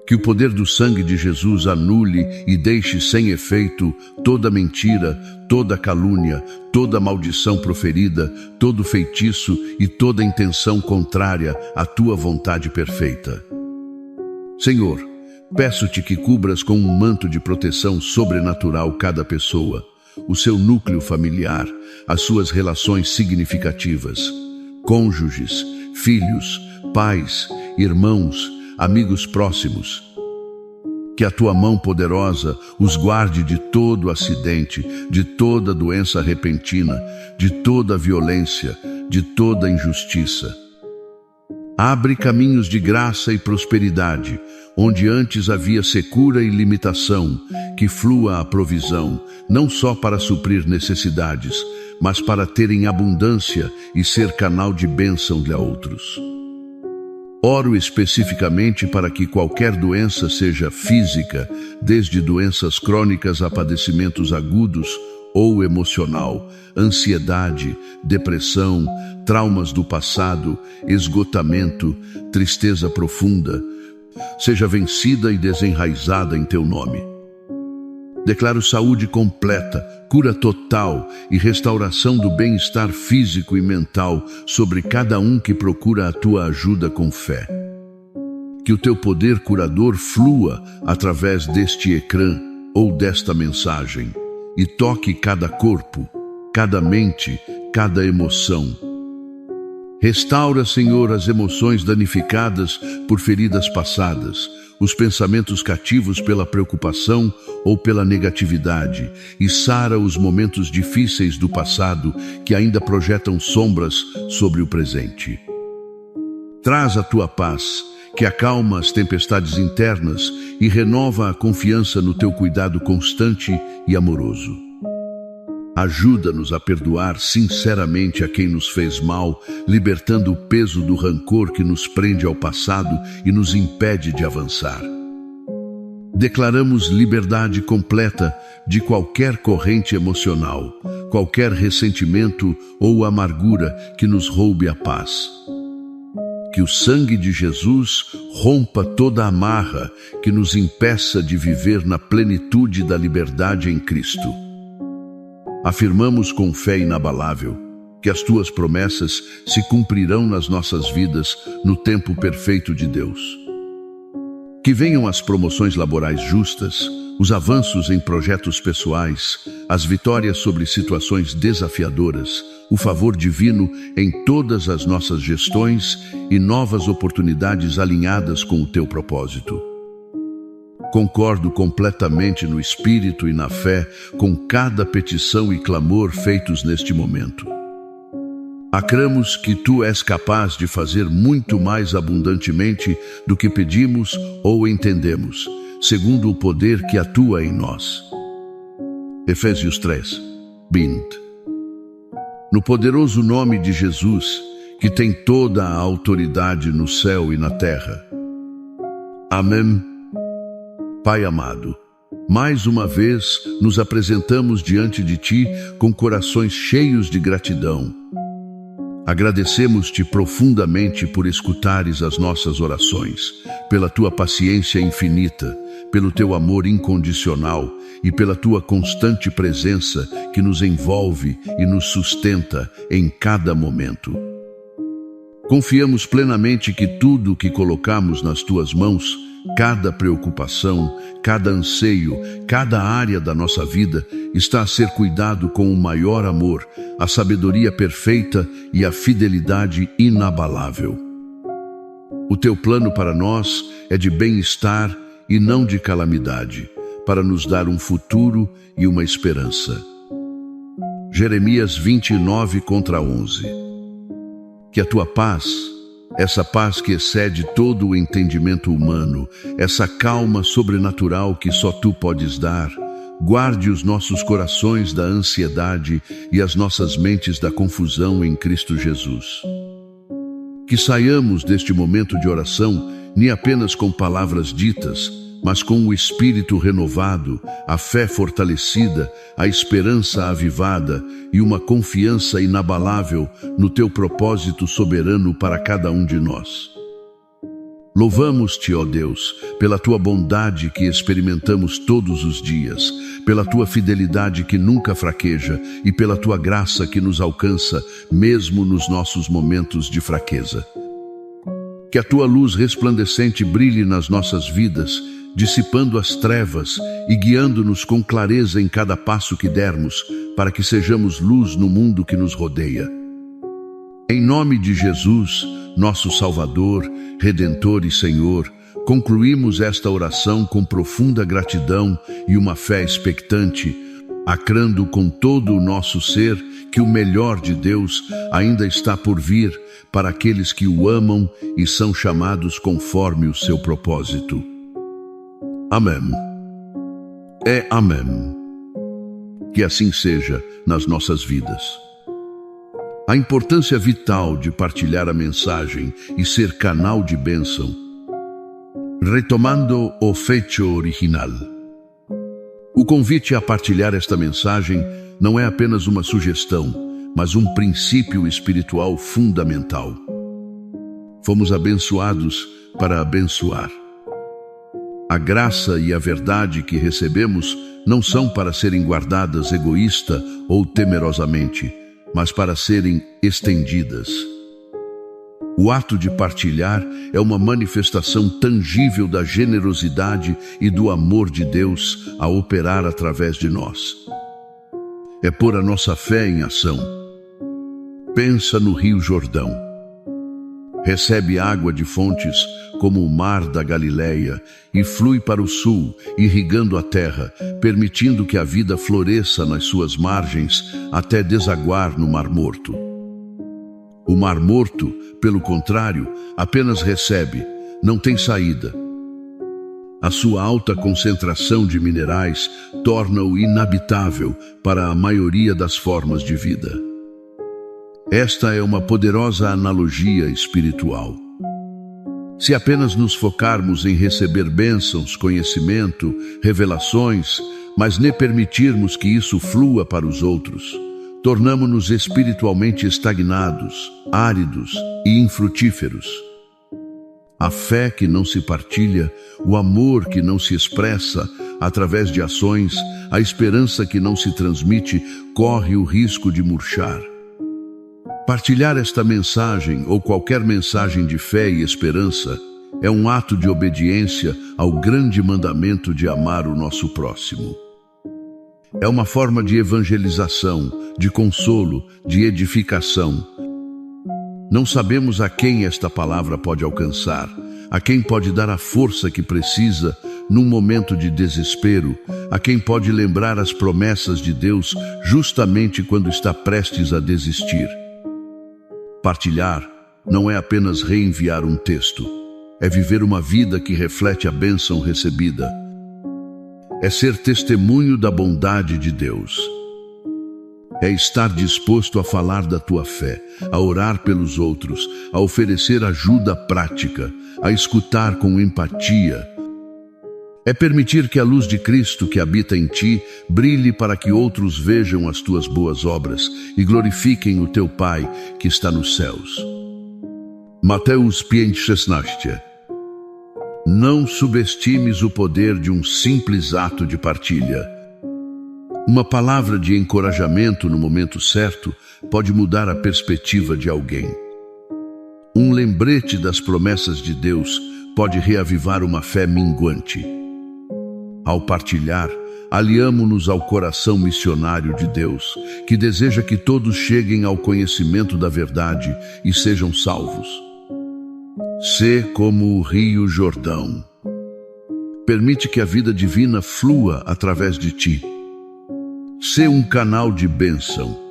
Que o poder do sangue de Jesus anule e deixe sem efeito toda mentira, toda calúnia, toda maldição proferida, todo feitiço e toda intenção contrária à tua vontade perfeita. Senhor, peço-te que cubras com um manto de proteção sobrenatural cada pessoa, o seu núcleo familiar, as suas relações significativas, cônjuges, filhos, pais, irmãos, amigos próximos. Que a tua mão poderosa os guarde de todo acidente, de toda doença repentina, de toda violência, de toda injustiça. Abre caminhos de graça e prosperidade, onde antes havia secura e limitação, que flua a provisão, não só para suprir necessidades, mas para ter em abundância e ser canal de bênção a outros. Oro especificamente para que qualquer doença seja física, desde doenças crônicas a padecimentos agudos ou emocional, ansiedade, depressão, traumas do passado, esgotamento, tristeza profunda, seja vencida e desenraizada em teu nome. Declaro saúde completa, cura total e restauração do bem-estar físico e mental sobre cada um que procura a tua ajuda com fé. Que o teu poder curador flua através deste ecrã ou desta mensagem e toque cada corpo, cada mente, cada emoção. Restaura, Senhor, as emoções danificadas por feridas passadas, os pensamentos cativos pela preocupação ou pela negatividade, e sara os momentos difíceis do passado que ainda projetam sombras sobre o presente. Traz a tua paz, que acalma as tempestades internas e renova a confiança no teu cuidado constante e amoroso. Ajuda-nos a perdoar sinceramente a quem nos fez mal, libertando o peso do rancor que nos prende ao passado e nos impede de avançar. Declaramos liberdade completa de qualquer corrente emocional, qualquer ressentimento ou amargura que nos roube a paz. Que o sangue de Jesus rompa toda amarra que nos impeça de viver na plenitude da liberdade em Cristo. Afirmamos com fé inabalável que as tuas promessas se cumprirão nas nossas vidas no tempo perfeito de Deus. Que venham as promoções laborais justas, os avanços em projetos pessoais, as vitórias sobre situações desafiadoras, o favor divino em todas as nossas gestões e novas oportunidades alinhadas com o teu propósito. Concordo completamente no espírito e na fé com cada petição e clamor feitos neste momento. Acramos que tu és capaz de fazer muito mais abundantemente do que pedimos ou entendemos, segundo o poder que atua em nós. Efésios 3, 20. No poderoso nome de Jesus, que tem toda a autoridade no céu e na terra. Amém. Pai amado, mais uma vez nos apresentamos diante de Ti com corações cheios de gratidão. Agradecemos-te profundamente por escutares as nossas orações, pela tua paciência infinita, pelo teu amor incondicional e pela tua constante presença que nos envolve e nos sustenta em cada momento. Confiamos plenamente que tudo o que colocamos nas tuas mãos, cada preocupação, cada anseio, cada área da nossa vida está a ser cuidado com o maior amor, a sabedoria perfeita e a fidelidade inabalável. O teu plano para nós é de bem-estar e não de calamidade, para nos dar um futuro e uma esperança. Jeremias 29:11. Que a tua paz, essa paz que excede todo o entendimento humano, essa calma sobrenatural que só tu podes dar, guarde os nossos corações da ansiedade e as nossas mentes da confusão em Cristo Jesus. Que saiamos deste momento de oração nem apenas com palavras ditas, mas com o espírito renovado, a fé fortalecida, a esperança avivada e uma confiança inabalável no teu propósito soberano para cada um de nós. Louvamos-te, ó Deus, pela tua bondade que experimentamos todos os dias, pela tua fidelidade que nunca fraqueja e pela tua graça que nos alcança mesmo nos nossos momentos de fraqueza. Que a tua luz resplandecente brilhe nas nossas vidas, dissipando as trevas e guiando-nos com clareza em cada passo que dermos, para que sejamos luz no mundo que nos rodeia. Em nome de Jesus, nosso Salvador, Redentor e Senhor, concluímos esta oração com profunda gratidão e uma fé expectante, acrando com todo o nosso ser que o melhor de Deus ainda está por vir para aqueles que o amam e são chamados conforme o seu propósito. Amém. É amém. Que assim seja nas nossas vidas. A importância vital de partilhar a mensagem e ser canal de bênção. Retomando o fecho original. O convite a partilhar esta mensagem não é apenas uma sugestão, mas um princípio espiritual fundamental. Fomos abençoados para abençoar. A graça e a verdade que recebemos não são para serem guardadas egoísta ou temerosamente, mas para serem estendidas. O ato de partilhar é uma manifestação tangível da generosidade e do amor de Deus a operar através de nós. É pôr a nossa fé em ação. Pensa no Rio Jordão. Recebe água de fontes como o mar da Galileia e flui para o sul, irrigando a terra, permitindo que a vida floresça nas suas margens até desaguar no Mar Morto. O Mar Morto, pelo contrário, apenas recebe, não tem saída. A sua alta concentração de minerais torna-o inabitável para a maioria das formas de vida. Esta é uma poderosa analogia espiritual. Se apenas nos focarmos em receber bênçãos, conhecimento, revelações, mas nem permitirmos que isso flua para os outros, tornamo-nos espiritualmente estagnados, áridos e infrutíferos. A fé que não se partilha, o amor que não se expressa através de ações, a esperança que não se transmite, corre o risco de murchar. Partilhar esta mensagem ou qualquer mensagem de fé e esperança é um ato de obediência ao grande mandamento de amar o nosso próximo. É uma forma de evangelização, de consolo, de edificação. Não sabemos a quem esta palavra pode alcançar, a quem pode dar a força que precisa num momento de desespero, a quem pode lembrar as promessas de Deus justamente quando está prestes a desistir. Partilhar não é apenas reenviar um texto, é viver uma vida que reflete a bênção recebida. É ser testemunho da bondade de Deus. É estar disposto a falar da tua fé, a orar pelos outros, a oferecer ajuda prática, a escutar com empatia. É permitir que a luz de Cristo que habita em ti brilhe para que outros vejam as tuas boas obras e glorifiquem o teu Pai que está nos céus. Mateus 5:16. Não subestimes o poder de um simples ato de partilha. Uma palavra de encorajamento no momento certo pode mudar a perspectiva de alguém. Um lembrete das promessas de Deus pode reavivar uma fé minguante. Ao partilhar, aliamo-nos ao coração missionário de Deus, que deseja que todos cheguem ao conhecimento da verdade e sejam salvos. Sê como o Rio Jordão. Permite que a vida divina flua através de ti. Sê um canal de bênção.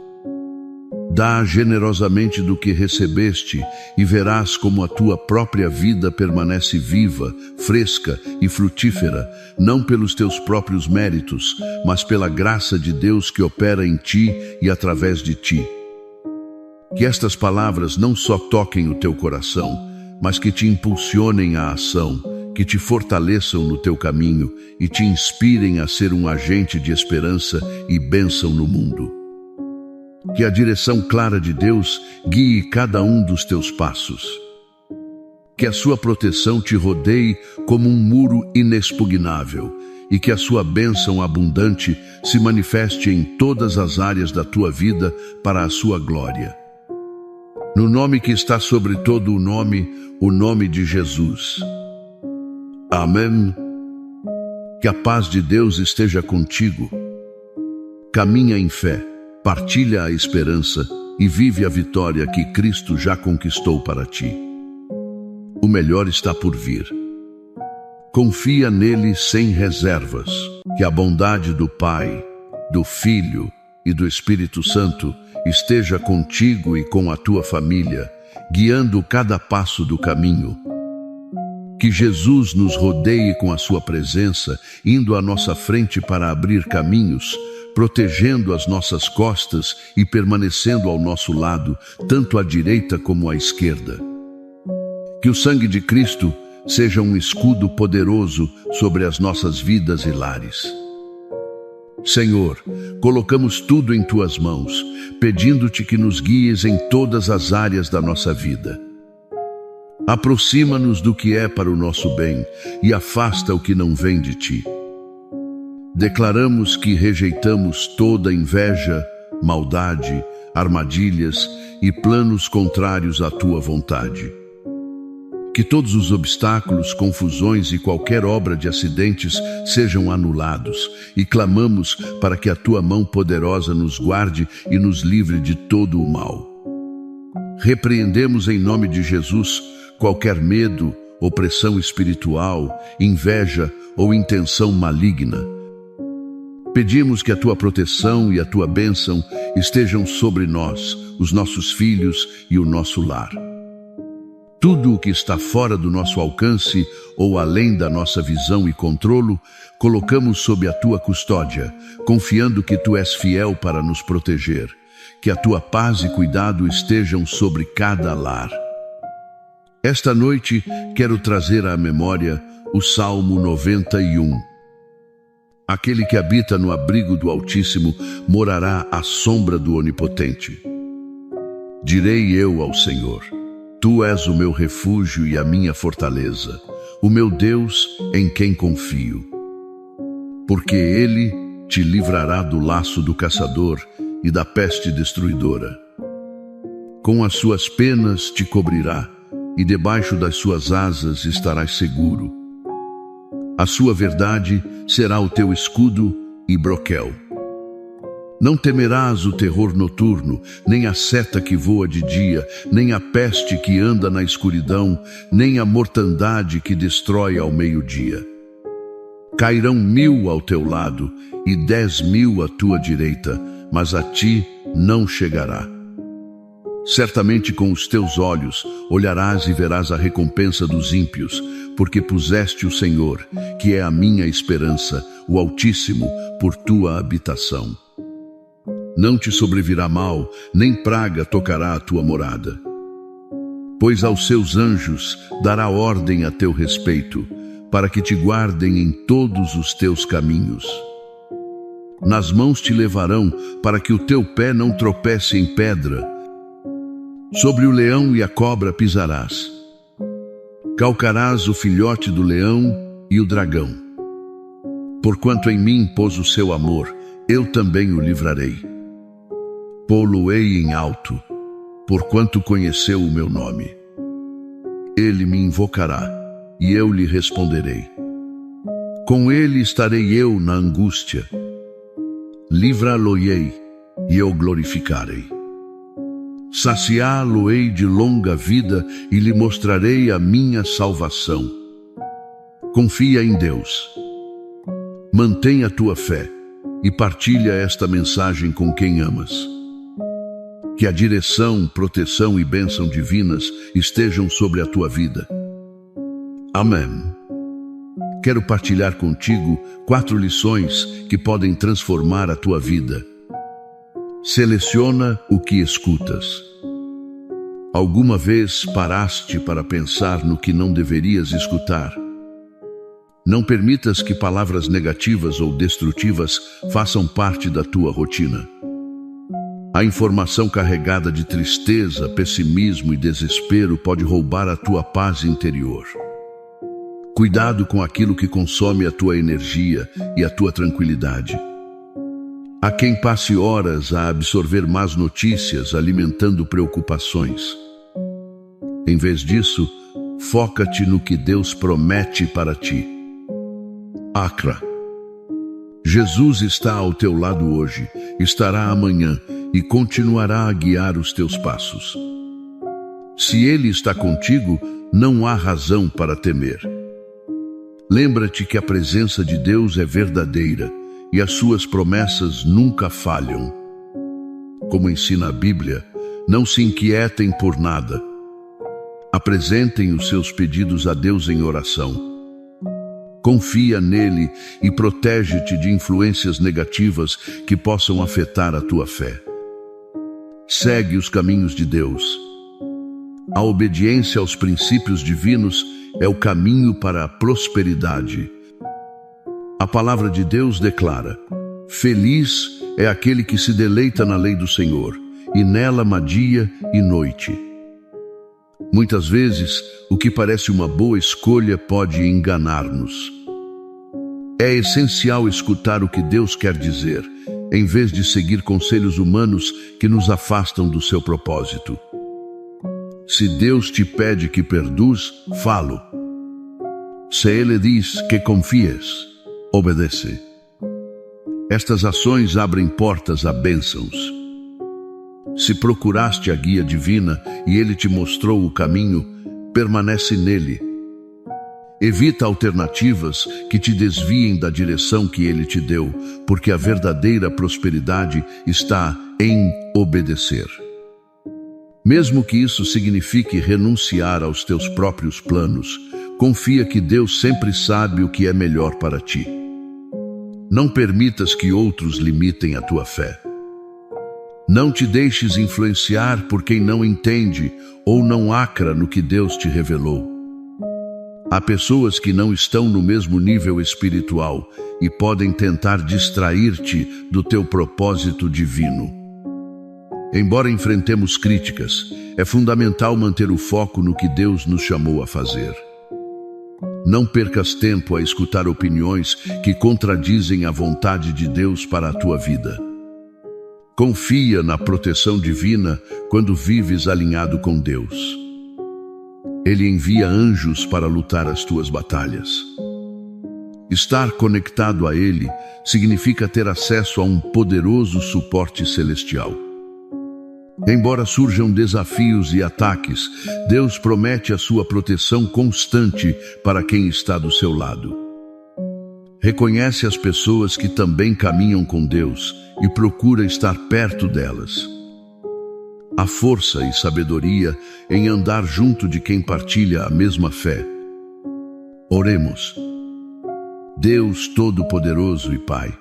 Dá generosamente do que recebeste e verás como a tua própria vida permanece viva, fresca e frutífera, não pelos teus próprios méritos, mas pela graça de Deus que opera em ti e através de ti. Que estas palavras não só toquem o teu coração, mas que te impulsionem à ação, que te fortaleçam no teu caminho e te inspirem a ser um agente de esperança e bênção no mundo. Que a direção clara de Deus guie cada um dos teus passos. Que a sua proteção te rodeie como um muro inexpugnável e que a sua bênção abundante se manifeste em todas as áreas da tua vida para a sua glória. No nome que está sobre todo o nome de Jesus. Amém. Que a paz de Deus esteja contigo. Caminha em fé, partilha a esperança e vive a vitória que Cristo já conquistou para ti. O melhor está por vir. Confia nele sem reservas. Que a bondade do Pai, do Filho e do Espírito Santo esteja contigo e com a tua família, guiando cada passo do caminho. Que Jesus nos rodeie com a sua presença, indo à nossa frente para abrir caminhos, protegendo as nossas costas e permanecendo ao nosso lado, tanto à direita como à esquerda. Que o sangue de Cristo seja um escudo poderoso sobre as nossas vidas e lares. Senhor, colocamos tudo em tuas mãos, pedindo-te que nos guies em todas as áreas da nossa vida. Aproxima-nos do que é para o nosso bem e afasta o que não vem de ti. Declaramos que rejeitamos toda inveja, maldade, armadilhas e planos contrários à tua vontade. Que todos os obstáculos, confusões e qualquer obra de acidentes sejam anulados e clamamos para que a tua mão poderosa nos guarde e nos livre de todo o mal. Repreendemos em nome de Jesus qualquer medo, opressão espiritual, inveja ou intenção maligna. Pedimos que a tua proteção e a tua bênção estejam sobre nós, os nossos filhos e o nosso lar. Tudo o que está fora do nosso alcance ou além da nossa visão e controlo, colocamos sob a tua custódia, confiando que tu és fiel para nos proteger. Que a tua paz e cuidado estejam sobre cada lar. Esta noite quero trazer à memória o Salmo 91. Aquele que habita no abrigo do Altíssimo morará à sombra do Onipotente. Direi eu ao Senhor: Tu és o meu refúgio e a minha fortaleza, o meu Deus em quem confio. Porque Ele te livrará do laço do caçador e da peste destruidora. Com as suas penas te cobrirá, e debaixo das suas asas estarás seguro. A sua verdade será o teu escudo e broquel. Não temerás o terror noturno, nem a seta que voa de dia, nem a peste que anda na escuridão, nem a mortandade que destrói ao meio-dia. Cairão 1000 ao teu lado e 10.000 à tua direita, mas a ti não chegará. Certamente com os teus olhos olharás e verás a recompensa dos ímpios, porque puseste o Senhor, que é a minha esperança, o Altíssimo, por tua habitação. Não te sobrevirá mal, nem praga tocará a tua morada. Pois aos seus anjos dará ordem a teu respeito, para que te guardem em todos os teus caminhos. Nas mãos te levarão, para que o teu pé não tropece em pedra. Sobre o leão e a cobra pisarás. Calcarás o filhote do leão e o dragão. Porquanto em mim pôs o seu amor, eu também o livrarei. Pô-lo-ei em alto, porquanto conheceu o meu nome. Ele me invocará, e eu lhe responderei. Com ele estarei eu na angústia. Livrá-lo-ei, e eu glorificarei. Saciá-lo-ei de longa vida, e lhe mostrarei a minha salvação. Confia em Deus. Mantém a tua fé, e partilha esta mensagem com quem amas. Que a direção, proteção e bênção divinas estejam sobre a tua vida. Amém. Quero partilhar contigo 4 lições que podem transformar a tua vida. Seleciona o que escutas. Alguma vez paraste para pensar no que não deverias escutar? Não permitas que palavras negativas ou destrutivas façam parte da tua rotina. A informação carregada de tristeza, pessimismo e desespero pode roubar a tua paz interior. Cuidado com aquilo que consome a tua energia e a tua tranquilidade. Há quem passe horas a absorver más notícias, alimentando preocupações. Em vez disso, foca-te no que Deus promete para ti. Acra. Jesus está ao teu lado hoje, estará amanhã e continuará a guiar os teus passos. Se Ele está contigo, não há razão para temer. Lembra-te que a presença de Deus é verdadeira e as suas promessas nunca falham. Como ensina a Bíblia, não se inquietem por nada. Apresentem os seus pedidos a Deus em oração. Confia nele e protege-te de influências negativas que possam afetar a tua fé. Segue os caminhos de Deus. A obediência aos princípios divinos é o caminho para a prosperidade. A palavra de Deus declara: feliz é aquele que se deleita na lei do Senhor, e nela ama dia e noite. Muitas vezes, o que parece uma boa escolha pode enganar-nos. É essencial escutar o que Deus quer dizer, em vez de seguir conselhos humanos que nos afastam do seu propósito. Se Deus te pede que perdoes, fala. Se Ele diz que confies, obedece. Estas ações abrem portas a bênçãos. Se procuraste a guia divina e Ele te mostrou o caminho, permanece nele. Evita alternativas que te desviem da direção que Ele te deu, porque a verdadeira prosperidade está em obedecer. Mesmo que isso signifique renunciar aos teus próprios planos, confia que Deus sempre sabe o que é melhor para ti. Não permitas que outros limitem a tua fé. Não te deixes influenciar por quem não entende ou não acra no que Deus te revelou. Há pessoas que não estão no mesmo nível espiritual e podem tentar distrair-te do teu propósito divino. Embora enfrentemos críticas, é fundamental manter o foco no que Deus nos chamou a fazer. Não percas tempo a escutar opiniões que contradizem a vontade de Deus para a tua vida. Confia na proteção divina quando vives alinhado com Deus. Ele envia anjos para lutar as tuas batalhas. Estar conectado a Ele significa ter acesso a um poderoso suporte celestial. Embora surjam desafios e ataques, Deus promete a sua proteção constante para quem está do seu lado. Reconhece as pessoas que também caminham com Deus e procura estar perto delas. Há força e sabedoria em andar junto de quem partilha a mesma fé. Oremos. Deus Todo-Poderoso e Pai,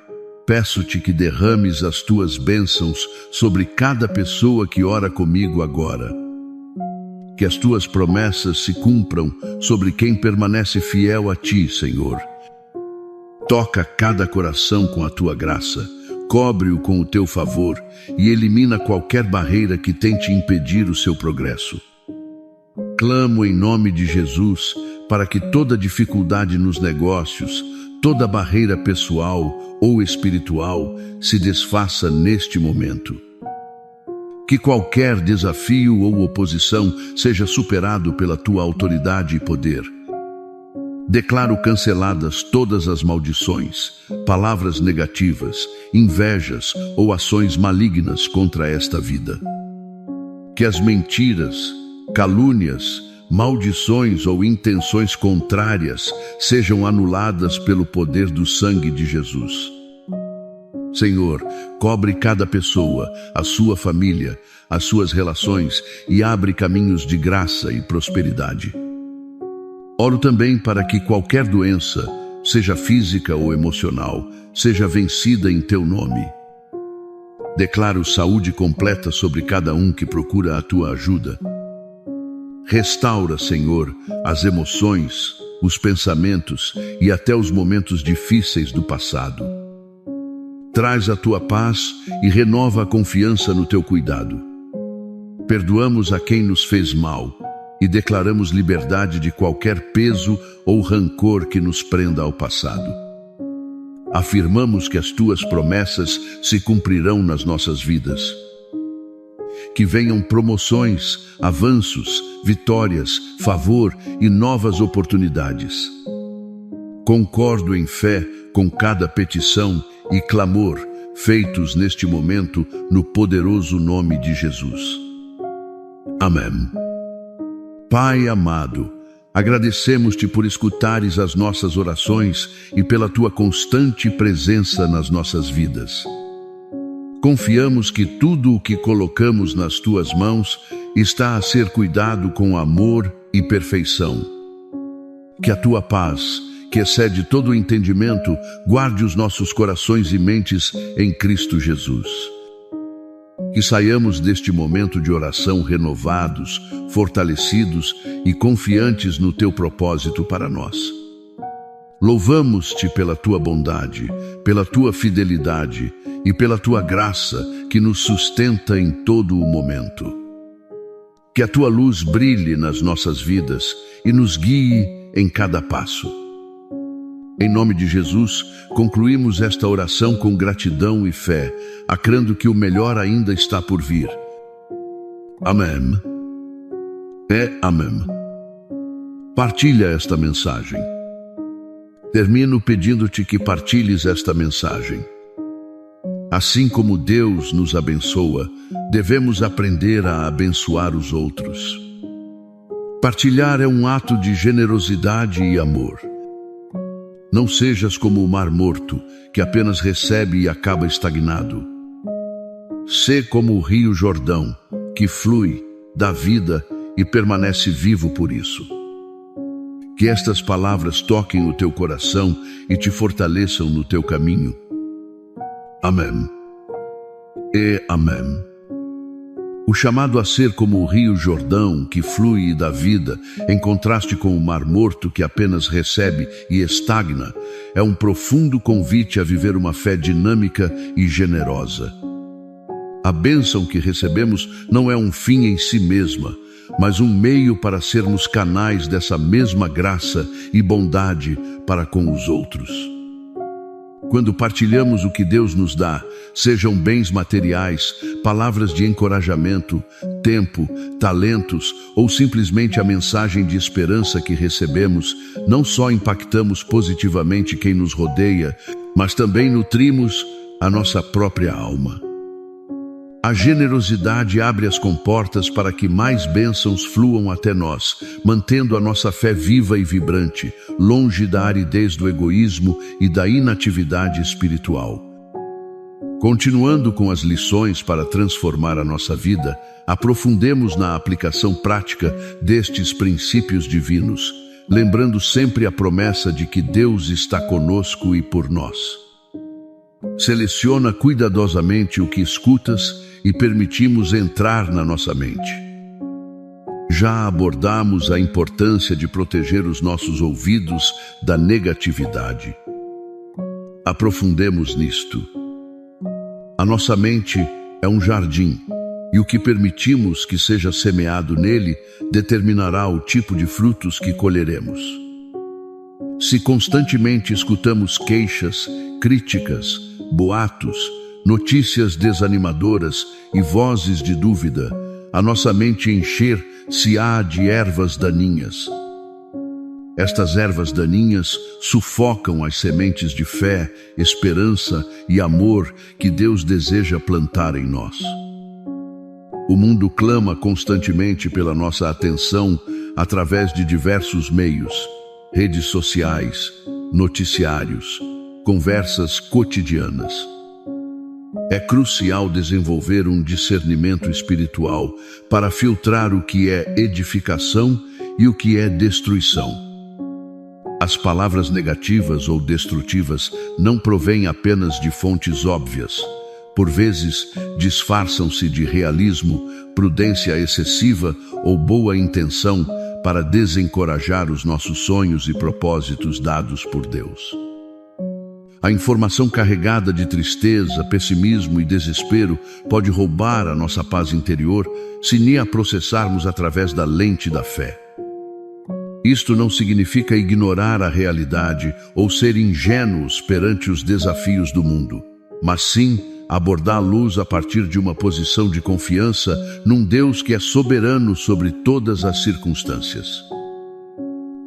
peço-te que derrames as tuas bênçãos sobre cada pessoa que ora comigo agora. Que as tuas promessas se cumpram sobre quem permanece fiel a ti, Senhor. Toca cada coração com a tua graça, cobre-o com o teu favor e elimina qualquer barreira que tente impedir o seu progresso. Clamo em nome de Jesus para que toda dificuldade nos negócios, toda barreira pessoal ou espiritual se desfaça neste momento. Que qualquer desafio ou oposição seja superado pela tua autoridade e poder. Declaro canceladas todas as maldições, palavras negativas, invejas ou ações malignas contra esta vida. Que as mentiras, calúnias, maldições ou intenções contrárias sejam anuladas pelo poder do sangue de Jesus. Senhor, cobre cada pessoa, a sua família, as suas relações e abre caminhos de graça e prosperidade. Oro também para que qualquer doença, seja física ou emocional, seja vencida em teu nome. Declaro saúde completa sobre cada um que procura a tua ajuda. Restaura, Senhor, as emoções, os pensamentos e até os momentos difíceis do passado. Traz a tua paz e renova a confiança no teu cuidado. Perdoamos a quem nos fez mal e declaramos liberdade de qualquer peso ou rancor que nos prenda ao passado. Afirmamos que as tuas promessas se cumprirão nas nossas vidas. Que venham promoções, avanços, vitórias, favor e novas oportunidades. Concordo em fé com cada petição e clamor feitos neste momento no poderoso nome de Jesus. Amém. Pai amado, agradecemos-te por escutares as nossas orações e pela tua constante presença nas nossas vidas. Confiamos que tudo o que colocamos nas tuas mãos está a ser cuidado com amor e perfeição. Que a tua paz, que excede todo o entendimento, guarde os nossos corações e mentes em Cristo Jesus. Que saiamos deste momento de oração renovados, fortalecidos e confiantes no teu propósito para nós. Louvamos-te pela tua bondade, pela tua fidelidade e pela tua graça que nos sustenta em todo o momento. Que a tua luz brilhe nas nossas vidas e nos guie em cada passo. Em nome de Jesus, concluímos esta oração com gratidão e fé, acrendo que o melhor ainda está por vir. Amém. Amém. Partilha esta mensagem. Termino pedindo-te que partilhes esta mensagem. Assim como Deus nos abençoa, devemos aprender a abençoar os outros. Partilhar é um ato de generosidade e amor. Não sejas como o mar morto, que apenas recebe e acaba estagnado. Sê como o rio Jordão, que flui, dá vida e permanece vivo por isso. Que estas palavras toquem o teu coração e te fortaleçam no teu caminho. Amém. Amém. O chamado a ser como o rio Jordão, que flui e dá vida, em contraste com o mar morto, que apenas recebe e estagna, é um profundo convite a viver uma fé dinâmica e generosa. A bênção que recebemos não é um fim em si mesma, mas um meio para sermos canais dessa mesma graça e bondade para com os outros. Quando partilhamos o que Deus nos dá, sejam bens materiais, palavras de encorajamento, tempo, talentos ou simplesmente a mensagem de esperança que recebemos, não só impactamos positivamente quem nos rodeia, mas também nutrimos a nossa própria alma. A generosidade abre as comportas para que mais bênçãos fluam até nós, mantendo a nossa fé viva e vibrante, longe da aridez do egoísmo e da inatividade espiritual. Continuando com as lições para transformar a nossa vida, aprofundemos na aplicação prática destes princípios divinos, lembrando sempre a promessa de que Deus está conosco e por nós. Seleciona cuidadosamente o que escutas e permitimos entrar na nossa mente. Já abordamos a importância de proteger os nossos ouvidos da negatividade. Aprofundemos nisto. A nossa mente é um jardim, e o que permitimos que seja semeado nele determinará o tipo de frutos que colheremos. Se constantemente escutamos queixas, críticas, boatos, notícias desanimadoras e vozes de dúvida, a nossa mente encher-se-á de ervas daninhas. Estas ervas daninhas sufocam as sementes de fé, esperança e amor que Deus deseja plantar em nós. O mundo clama constantemente pela nossa atenção através de diversos meios, redes sociais, noticiários, conversas cotidianas. É crucial desenvolver um discernimento espiritual para filtrar o que é edificação e o que é destruição. As palavras negativas ou destrutivas não provêm apenas de fontes óbvias. Por vezes, disfarçam-se de realismo, prudência excessiva ou boa intenção para desencorajar os nossos sonhos e propósitos dados por Deus. A informação carregada de tristeza, pessimismo e desespero pode roubar a nossa paz interior se nem a processarmos através da lente da fé. Isto não significa ignorar a realidade ou ser ingênuos perante os desafios do mundo, mas sim abordar a luz a partir de uma posição de confiança num Deus que é soberano sobre todas as circunstâncias.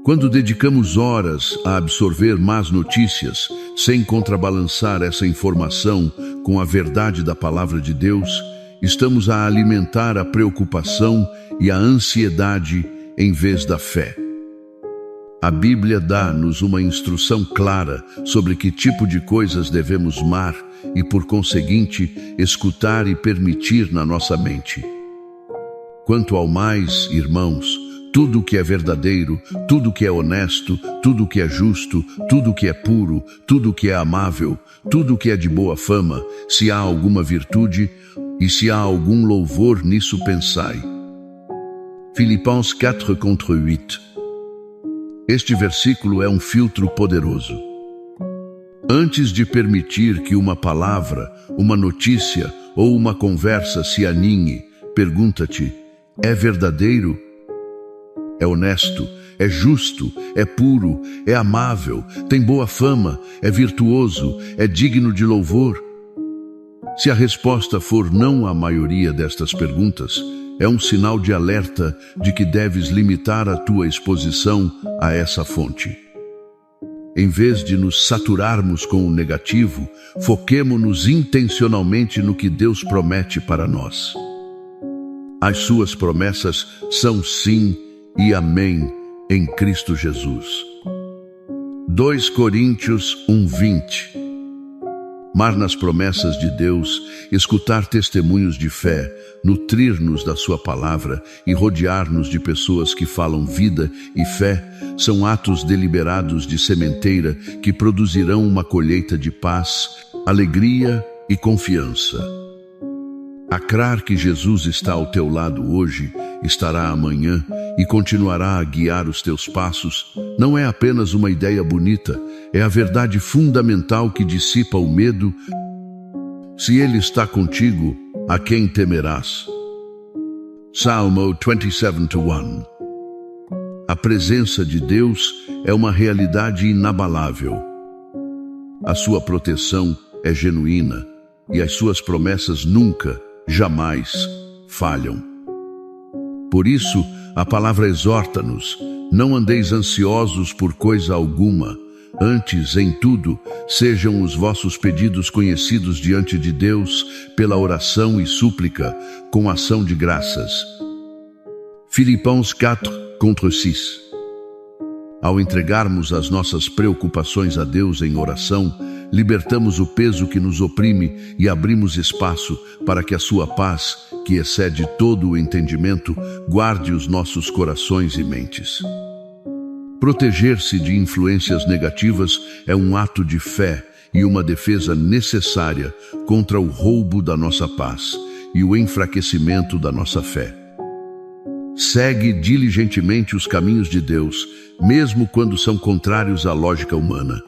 Quando dedicamos horas a absorver más notícias, sem contrabalançar essa informação com a verdade da palavra de Deus, estamos a alimentar a preocupação e a ansiedade em vez da fé. A Bíblia dá-nos uma instrução clara sobre que tipo de coisas devemos amar e, por conseguinte, escutar e permitir na nossa mente. Quanto ao mais, irmãos, tudo o que é verdadeiro, tudo o que é honesto, tudo o que é justo, tudo o que é puro, tudo o que é amável, tudo o que é de boa fama, se há alguma virtude e se há algum louvor, nisso pensai. Filipenses 4:8. Este versículo é um filtro poderoso. Antes de permitir que uma palavra, uma notícia ou uma conversa se aninhe, pergunta-te: é verdadeiro? É honesto? É justo? É puro? É amável? Tem boa fama? É virtuoso? É digno de louvor? Se a resposta for não à maioria destas perguntas, é um sinal de alerta de que deves limitar a tua exposição a essa fonte. Em vez de nos saturarmos com o negativo, foquemo-nos intencionalmente no que Deus promete para nós. As suas promessas são sim e amém em Cristo Jesus. 2 Coríntios 1:20. Mar nas promessas de Deus, escutar testemunhos de fé, nutrir-nos da sua palavra e rodear-nos de pessoas que falam vida e fé são atos deliberados de sementeira que produzirão uma colheita de paz, alegria e confiança. Acrar que Jesus está ao teu lado hoje, estará amanhã e continuará a guiar os teus passos, não é apenas uma ideia bonita, é a verdade fundamental que dissipa o medo. Se Ele está contigo, a quem temerás? Salmo 27:1. A presença de Deus é uma realidade inabalável. A sua proteção é genuína e as suas promessas nunca, jamais falham. Por isso, a palavra exorta-nos: não andeis ansiosos por coisa alguma, antes, em tudo, sejam os vossos pedidos conhecidos diante de Deus pela oração e súplica, com ação de graças. Philippiens 4:6. Ao entregarmos as nossas preocupações a Deus em oração, libertamos o peso que nos oprime e abrimos espaço para que a sua paz, que excede todo o entendimento, guarde os nossos corações e mentes. Proteger-se de influências negativas é um ato de fé e uma defesa necessária contra o roubo da nossa paz e o enfraquecimento da nossa fé. Segue diligentemente os caminhos de Deus, mesmo quando são contrários à lógica humana.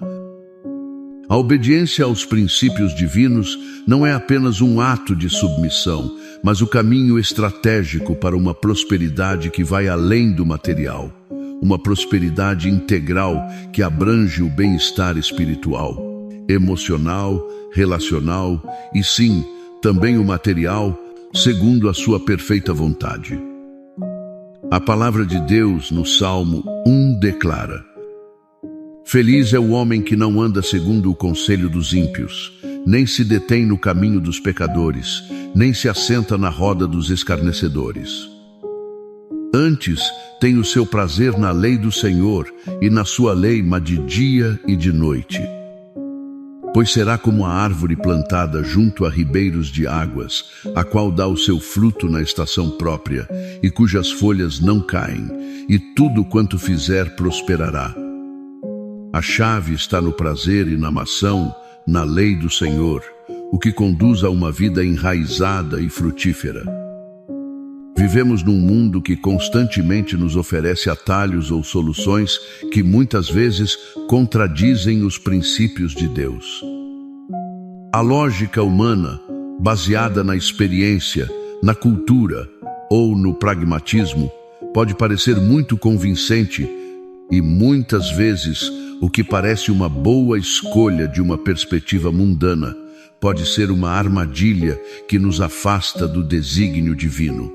A obediência aos princípios divinos não é apenas um ato de submissão, mas o caminho estratégico para uma prosperidade que vai além do material, uma prosperidade integral que abrange o bem-estar espiritual, emocional, relacional e, sim, também o material, segundo a sua perfeita vontade. A palavra de Deus no Salmo 1 declara: Feliz é o homem que não anda segundo o conselho dos ímpios, nem se detém no caminho dos pecadores, nem se assenta na roda dos escarnecedores. Antes, tem o seu prazer na lei do Senhor, e na sua lei de dia e de noite. Pois será como a árvore plantada junto a ribeiros de águas, a qual dá o seu fruto na estação própria, e cujas folhas não caem, e tudo quanto fizer prosperará. A chave está no prazer e na maçã, na lei do Senhor, o que conduz a uma vida enraizada e frutífera. Vivemos num mundo que constantemente nos oferece atalhos ou soluções que muitas vezes contradizem os princípios de Deus. A lógica humana, baseada na experiência, na cultura ou no pragmatismo, pode parecer muito convincente e muitas vezes o que parece uma boa escolha de uma perspectiva mundana pode ser uma armadilha que nos afasta do desígnio divino.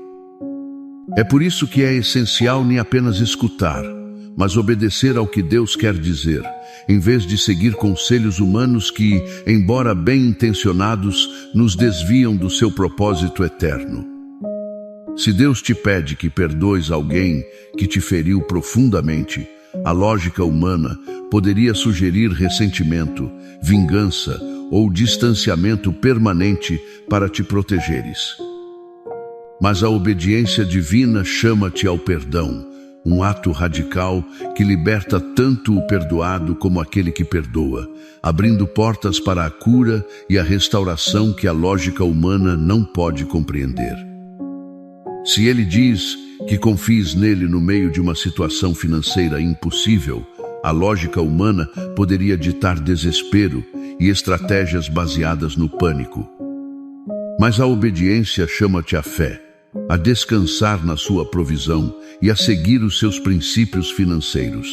É por isso que é essencial nem apenas escutar, mas obedecer ao que Deus quer dizer, em vez de seguir conselhos humanos que, embora bem intencionados, nos desviam do seu propósito eterno. Se Deus te pede que perdoes alguém que te feriu profundamente, a lógica humana poderia sugerir ressentimento, vingança ou distanciamento permanente para te protegeres. Mas a obediência divina chama-te ao perdão, um ato radical que liberta tanto o perdoado como aquele que perdoa, abrindo portas para a cura e a restauração que a lógica humana não pode compreender. Se ele diz que confies nele no meio de uma situação financeira impossível, a lógica humana poderia ditar desespero e estratégias baseadas no pânico. Mas a obediência chama-te à fé, a descansar na sua provisão e a seguir os seus princípios financeiros,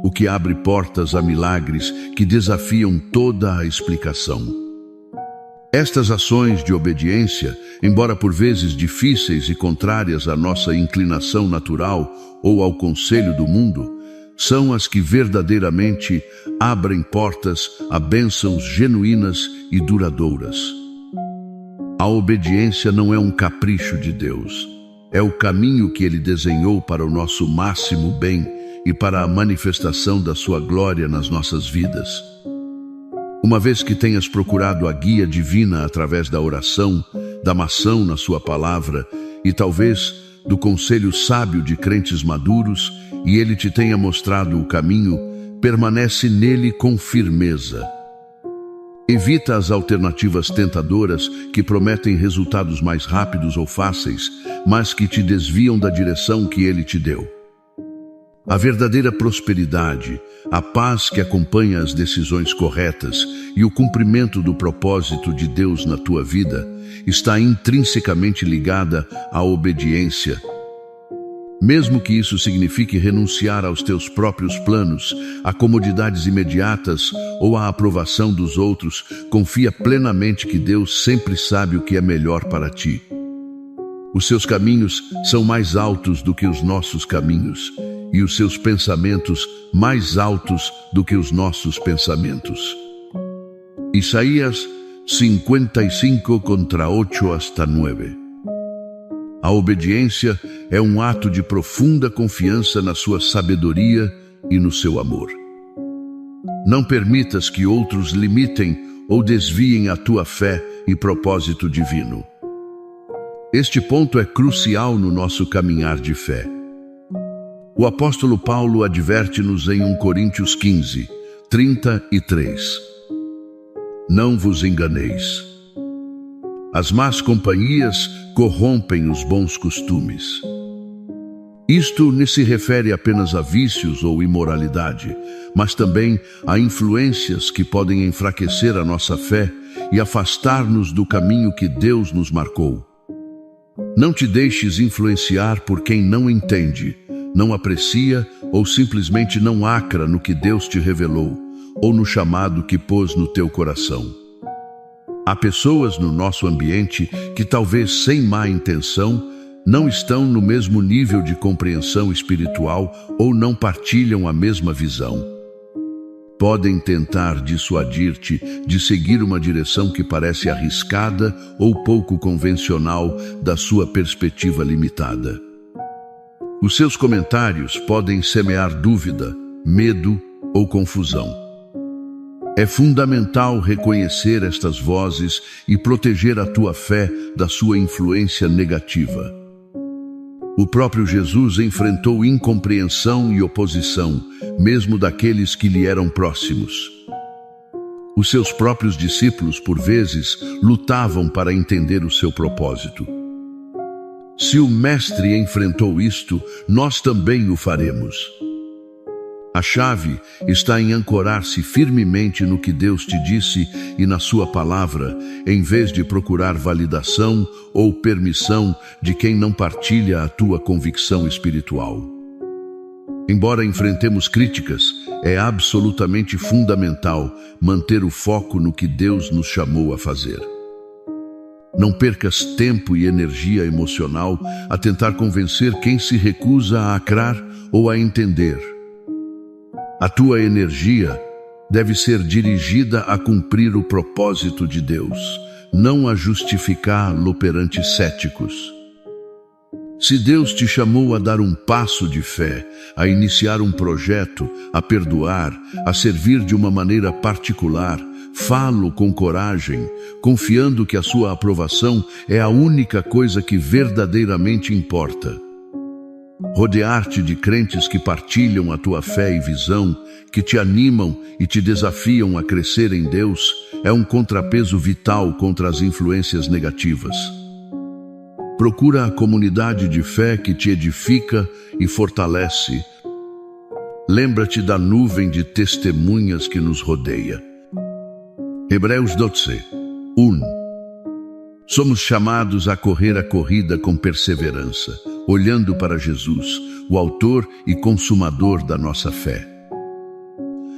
o que abre portas a milagres que desafiam toda a explicação. Estas ações de obediência, embora por vezes difíceis e contrárias à nossa inclinação natural ou ao conselho do mundo, são as que verdadeiramente abrem portas a bênçãos genuínas e duradouras. A obediência não é um capricho de Deus, é o caminho que Ele desenhou para o nosso máximo bem e para a manifestação da sua glória nas nossas vidas. Uma vez que tenhas procurado a guia divina através da oração, da maçã na sua palavra e talvez do conselho sábio de crentes maduros, e Ele te tenha mostrado o caminho, permanece nele com firmeza. Evita as alternativas tentadoras que prometem resultados mais rápidos ou fáceis, mas que te desviam da direção que Ele te deu. A verdadeira prosperidade, a paz que acompanha as decisões corretas e o cumprimento do propósito de Deus na tua vida está intrinsecamente ligada à obediência. Mesmo que isso signifique renunciar aos teus próprios planos, a comodidades imediatas ou à aprovação dos outros, confia plenamente que Deus sempre sabe o que é melhor para ti. Os seus caminhos são mais altos do que os nossos caminhos, e os seus pensamentos mais altos do que os nossos pensamentos. Isaías 55, 8 hasta 9. A obediência é um ato de profunda confiança na sua sabedoria e no seu amor. Não permitas que outros limitem ou desviem a tua fé e propósito divino. Este ponto é crucial no nosso caminhar de fé. O apóstolo Paulo adverte-nos em 1 Coríntios 15, 33. Não vos enganeis. As más companhias corrompem os bons costumes. Isto não se refere apenas a vícios ou imoralidade, mas também a influências que podem enfraquecer a nossa fé e afastar-nos do caminho que Deus nos marcou. Não te deixes influenciar por quem não entende, não aprecia ou simplesmente não acra no que Deus te revelou ou no chamado que pôs no teu coração. Há pessoas no nosso ambiente que talvez sem má intenção não estão no mesmo nível de compreensão espiritual ou não partilham a mesma visão. Podem tentar dissuadir-te de seguir uma direção que parece arriscada ou pouco convencional da sua perspectiva limitada. Os seus comentários podem semear dúvida, medo ou confusão. É fundamental reconhecer estas vozes e proteger a tua fé da sua influência negativa. O próprio Jesus enfrentou incompreensão e oposição, mesmo daqueles que lhe eram próximos. Os seus próprios discípulos, por vezes, lutavam para entender o seu propósito. Se o Mestre enfrentou isto, nós também o faremos. A chave está em ancorar-se firmemente no que Deus te disse e na sua palavra, em vez de procurar validação ou permissão de quem não partilha a tua convicção espiritual. Embora enfrentemos críticas, é absolutamente fundamental manter o foco no que Deus nos chamou a fazer. Não percas tempo e energia emocional a tentar convencer quem se recusa a acrar ou a entender. A tua energia deve ser dirigida a cumprir o propósito de Deus, não a justificá-lo perante céticos. Se Deus te chamou a dar um passo de fé, a iniciar um projeto, a perdoar, a servir de uma maneira particular, fá-lo com coragem, confiando que a sua aprovação é a única coisa que verdadeiramente importa. Rodear-te de crentes que partilham a tua fé e visão, que te animam e te desafiam a crescer em Deus, é um contrapeso vital contra as influências negativas. Procura a comunidade de fé que te edifica e fortalece. Lembra-te da nuvem de testemunhas que nos rodeia. Hebreus 12, 1. Somos chamados a correr a corrida com perseverança, olhando para Jesus, o autor e consumador da nossa fé.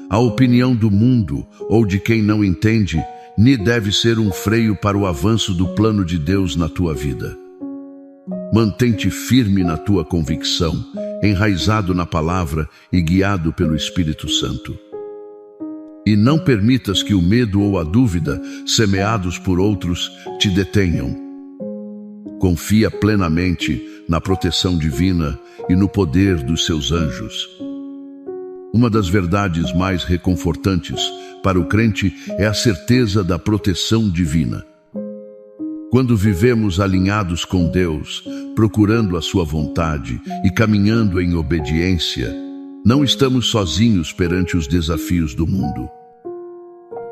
A opinião do mundo ou de quem não entende nem deve ser um freio para o avanço do plano de Deus na tua vida. Mantém-te firme na tua convicção, enraizado na palavra e guiado pelo Espírito Santo. E não permitas que o medo ou a dúvida, semeados por outros, te detenham. Confia plenamente na proteção divina e no poder dos seus anjos. Uma das verdades mais reconfortantes para o crente é a certeza da proteção divina. Quando vivemos alinhados com Deus, procurando a sua vontade e caminhando em obediência, não estamos sozinhos perante os desafios do mundo.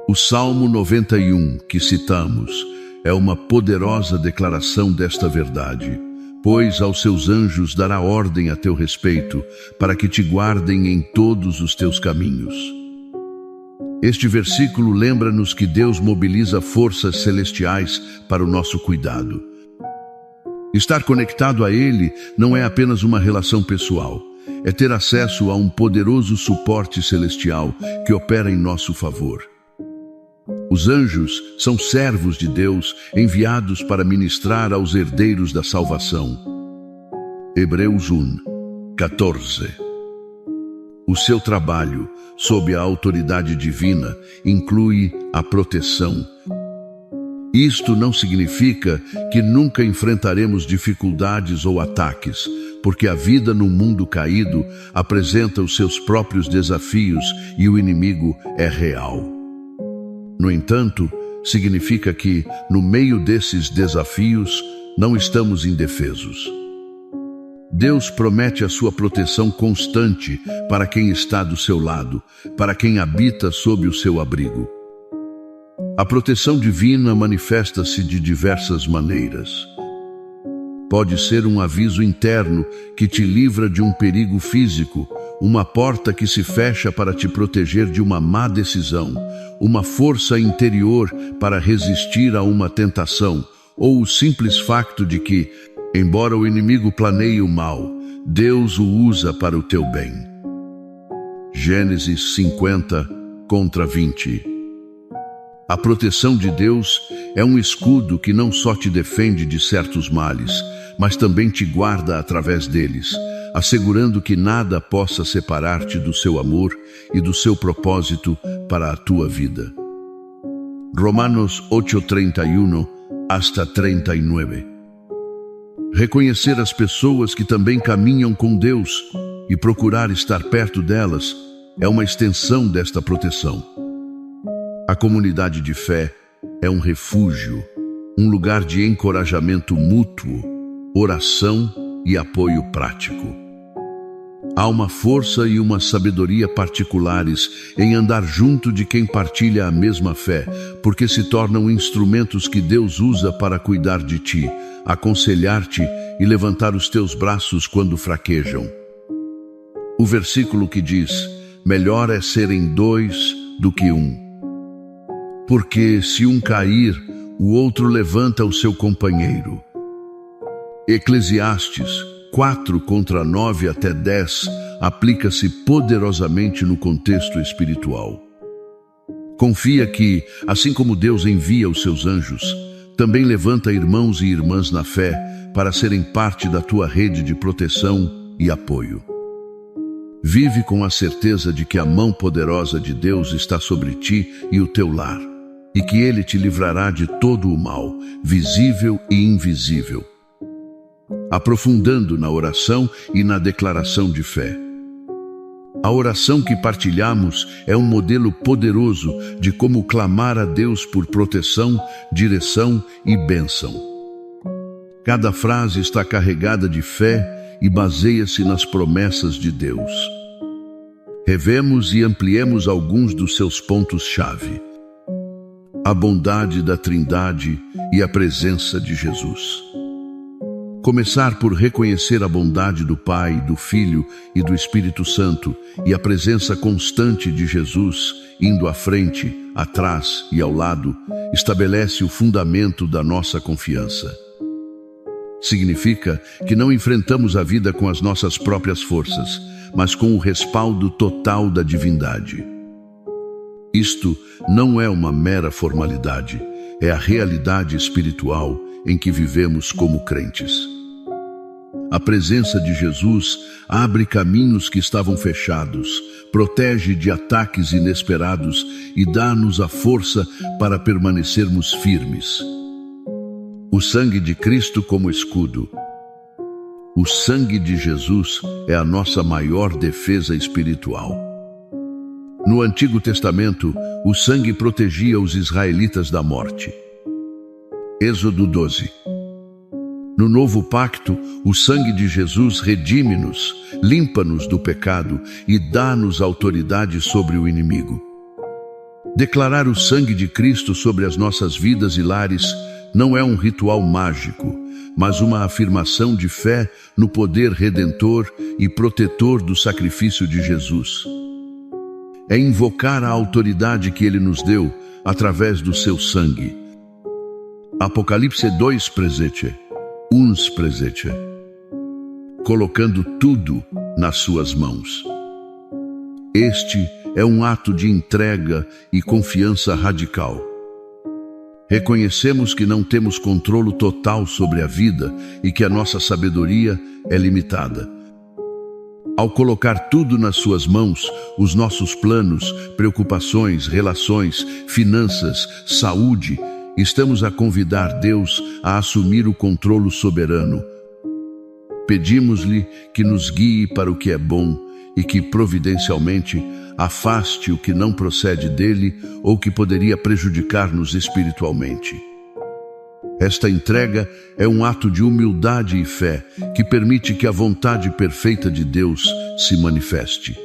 O Salmo 91, que citamos, é uma poderosa declaração desta verdade, pois aos seus anjos dará ordem a teu respeito, para que te guardem em todos os teus caminhos. Este versículo lembra-nos que Deus mobiliza forças celestiais para o nosso cuidado. Estar conectado a Ele não é apenas uma relação pessoal, é ter acesso a um poderoso suporte celestial que opera em nosso favor. Os anjos são servos de Deus enviados para ministrar aos herdeiros da salvação. Hebreus 1:14. O seu trabalho, sob a autoridade divina, inclui a proteção. Isto não significa que nunca enfrentaremos dificuldades ou ataques, porque a vida num mundo caído apresenta os seus próprios desafios e o inimigo é real. No entanto, significa que, no meio desses desafios, não estamos indefesos. Deus promete a sua proteção constante para quem está do seu lado, para quem habita sob o seu abrigo. A proteção divina manifesta-se de diversas maneiras. Pode ser um aviso interno que te livra de um perigo físico, uma porta que se fecha para te proteger de uma má decisão, uma força interior para resistir a uma tentação, ou o simples facto de que, embora o inimigo planeie o mal, Deus o usa para o teu bem. Gênesis 50:20. A proteção de Deus é um escudo que não só te defende de certos males, mas também te guarda através deles, assegurando que nada possa separar-te do seu amor e do seu propósito para a tua vida. Romanos 8:31-39. Reconhecer as pessoas que também caminham com Deus e procurar estar perto delas é uma extensão desta proteção. A comunidade de fé é um refúgio, um lugar de encorajamento mútuo, oração e apoio prático. Há uma força e uma sabedoria particulares em andar junto de quem partilha a mesma fé, porque se tornam instrumentos que Deus usa para cuidar de ti, aconselhar-te e levantar os teus braços quando fraquejam. O versículo que diz: melhor é serem dois do que um. Porque se um cair, o outro levanta o seu companheiro. Eclesiastes 4:9-10 aplica-se poderosamente no contexto espiritual. Confia que, assim como Deus envia os seus anjos, também levanta irmãos e irmãs na fé para serem parte da tua rede de proteção e apoio. Vive com a certeza de que a mão poderosa de Deus está sobre ti e o teu lar, e que Ele te livrará de todo o mal, visível e invisível. Aprofundando na oração e na declaração de fé. A oração que partilhamos é um modelo poderoso de como clamar a Deus por proteção, direção e bênção. Cada frase está carregada de fé e baseia-se nas promessas de Deus. Revemos e ampliemos alguns dos seus pontos-chave. A bondade da Trindade e a presença de Jesus. Começar por reconhecer a bondade do Pai, do Filho e do Espírito Santo e a presença constante de Jesus, indo à frente, atrás e ao lado, estabelece o fundamento da nossa confiança. Significa que não enfrentamos a vida com as nossas próprias forças, mas com o respaldo total da divindade. Isto não é uma mera formalidade, é a realidade espiritual em que vivemos como crentes. A presença de Jesus abre caminhos que estavam fechados, protege de ataques inesperados e dá-nos a força para permanecermos firmes. O sangue de Cristo como escudo. O sangue de Jesus é a nossa maior defesa espiritual. No Antigo Testamento, o sangue protegia os israelitas da morte. Êxodo 12. No Novo Pacto, o sangue de Jesus redime-nos, limpa-nos do pecado e dá-nos autoridade sobre o inimigo. Declarar o sangue de Cristo sobre as nossas vidas e lares não é um ritual mágico, mas uma afirmação de fé no poder redentor e protetor do sacrifício de Jesus. É invocar a autoridade que Ele nos deu através do seu sangue. Apocalipse 2:13. uns presete, colocando tudo nas suas mãos. Este é um ato de entrega e confiança radical. Reconhecemos que não temos controle total sobre a vida e que a nossa sabedoria é limitada. Ao colocar tudo nas suas mãos, os nossos planos, preocupações, relações, finanças, saúde, estamos a convidar Deus a assumir o controle soberano. Pedimos-lhe que nos guie para o que é bom e que, providencialmente, afaste o que não procede dele ou que poderia prejudicar-nos espiritualmente. Esta entrega é um ato de humildade e fé que permite que a vontade perfeita de Deus se manifeste,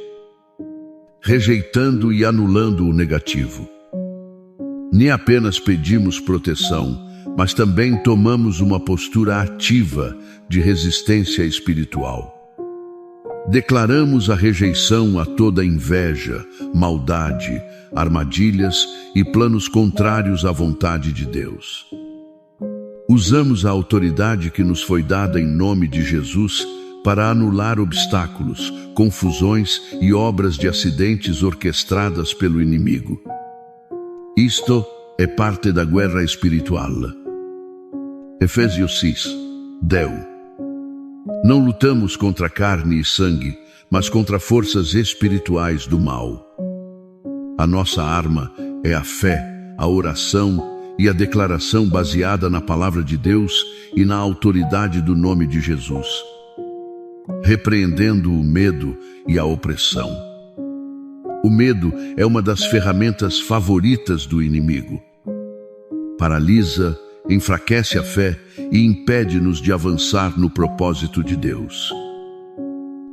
rejeitando e anulando o negativo. Nem apenas pedimos proteção, mas também tomamos uma postura ativa de resistência espiritual. Declaramos a rejeição a toda inveja, maldade, armadilhas e planos contrários à vontade de Deus. Usamos a autoridade que nos foi dada em nome de Jesus para anular obstáculos, confusões e obras de acidentes orquestradas pelo inimigo. Isto é parte da guerra espiritual. Efésios 6, 10. Não lutamos contra carne e sangue, mas contra forças espirituais do mal. A nossa arma é a fé, a oração e a declaração baseada na palavra de Deus e na autoridade do nome de Jesus, repreendendo o medo e a opressão. O medo é uma das ferramentas favoritas do inimigo. Paralisa, enfraquece a fé e impede-nos de avançar no propósito de Deus.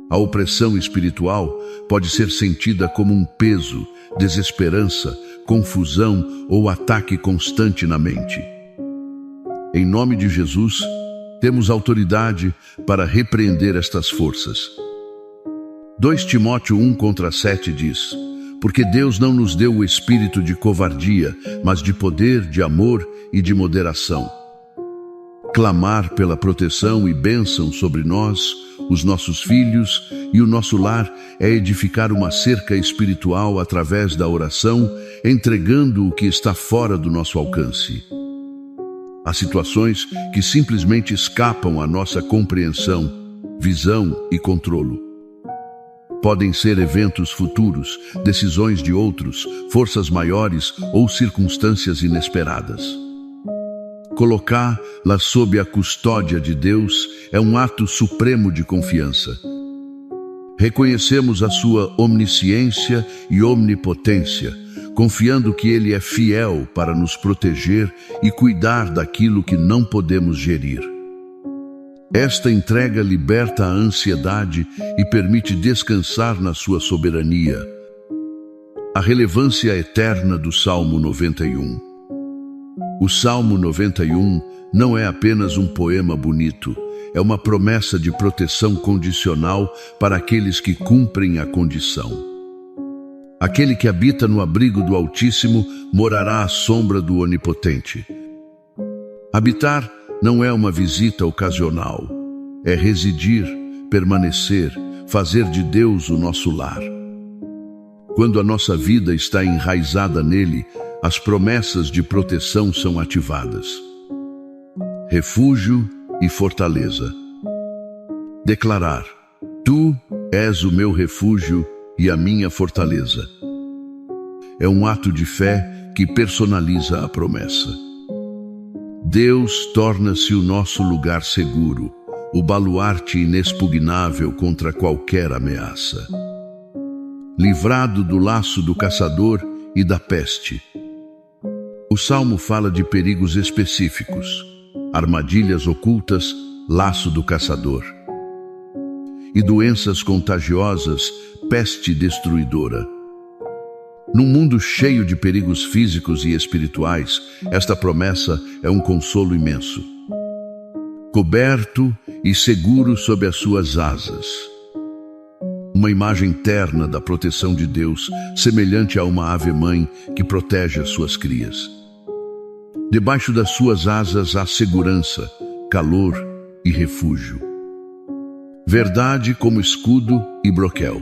A opressão espiritual pode ser sentida como um peso, desesperança, confusão ou ataque constante na mente. Em nome de Jesus, temos autoridade para repreender estas forças. 2 Timóteo 1:7 diz: porque Deus não nos deu o espírito de covardia, mas de poder, de amor e de moderação. Clamar pela proteção e bênção sobre nós, os nossos filhos e o nosso lar é edificar uma cerca espiritual através da oração, entregando o que está fora do nosso alcance. Há situações que simplesmente escapam à nossa compreensão, visão e controlo. Podem ser eventos futuros, decisões de outros, forças maiores ou circunstâncias inesperadas. Colocá-la sob a custódia de Deus é um ato supremo de confiança. Reconhecemos a sua omnisciência e omnipotência, confiando que Ele é fiel para nos proteger e cuidar daquilo que não podemos gerir. Esta entrega liberta a ansiedade e permite descansar na sua soberania. A relevância eterna do Salmo 91. O Salmo 91 não é apenas um poema bonito, é uma promessa de proteção condicional para aqueles que cumprem a condição. Aquele que habita no abrigo do Altíssimo morará à sombra do Onipotente. Habitar não é uma visita ocasional, é residir, permanecer, fazer de Deus o nosso lar. Quando a nossa vida está enraizada nele, as promessas de proteção são ativadas. Refúgio e fortaleza. Declarar: Tu és o meu refúgio e a minha fortaleza. É um ato de fé que personaliza a promessa. Deus torna-se o nosso lugar seguro, o baluarte inexpugnável contra qualquer ameaça. Livrado do laço do caçador e da peste. O Salmo fala de perigos específicos, armadilhas ocultas, laço do caçador. E doenças contagiosas, peste destruidora. Num mundo cheio de perigos físicos e espirituais, esta promessa é um consolo imenso. Coberto e seguro sob as suas asas. Uma imagem terna da proteção de Deus, semelhante a uma ave-mãe que protege as suas crias. Debaixo das suas asas há segurança, calor e refúgio. Verdade como escudo e broquel.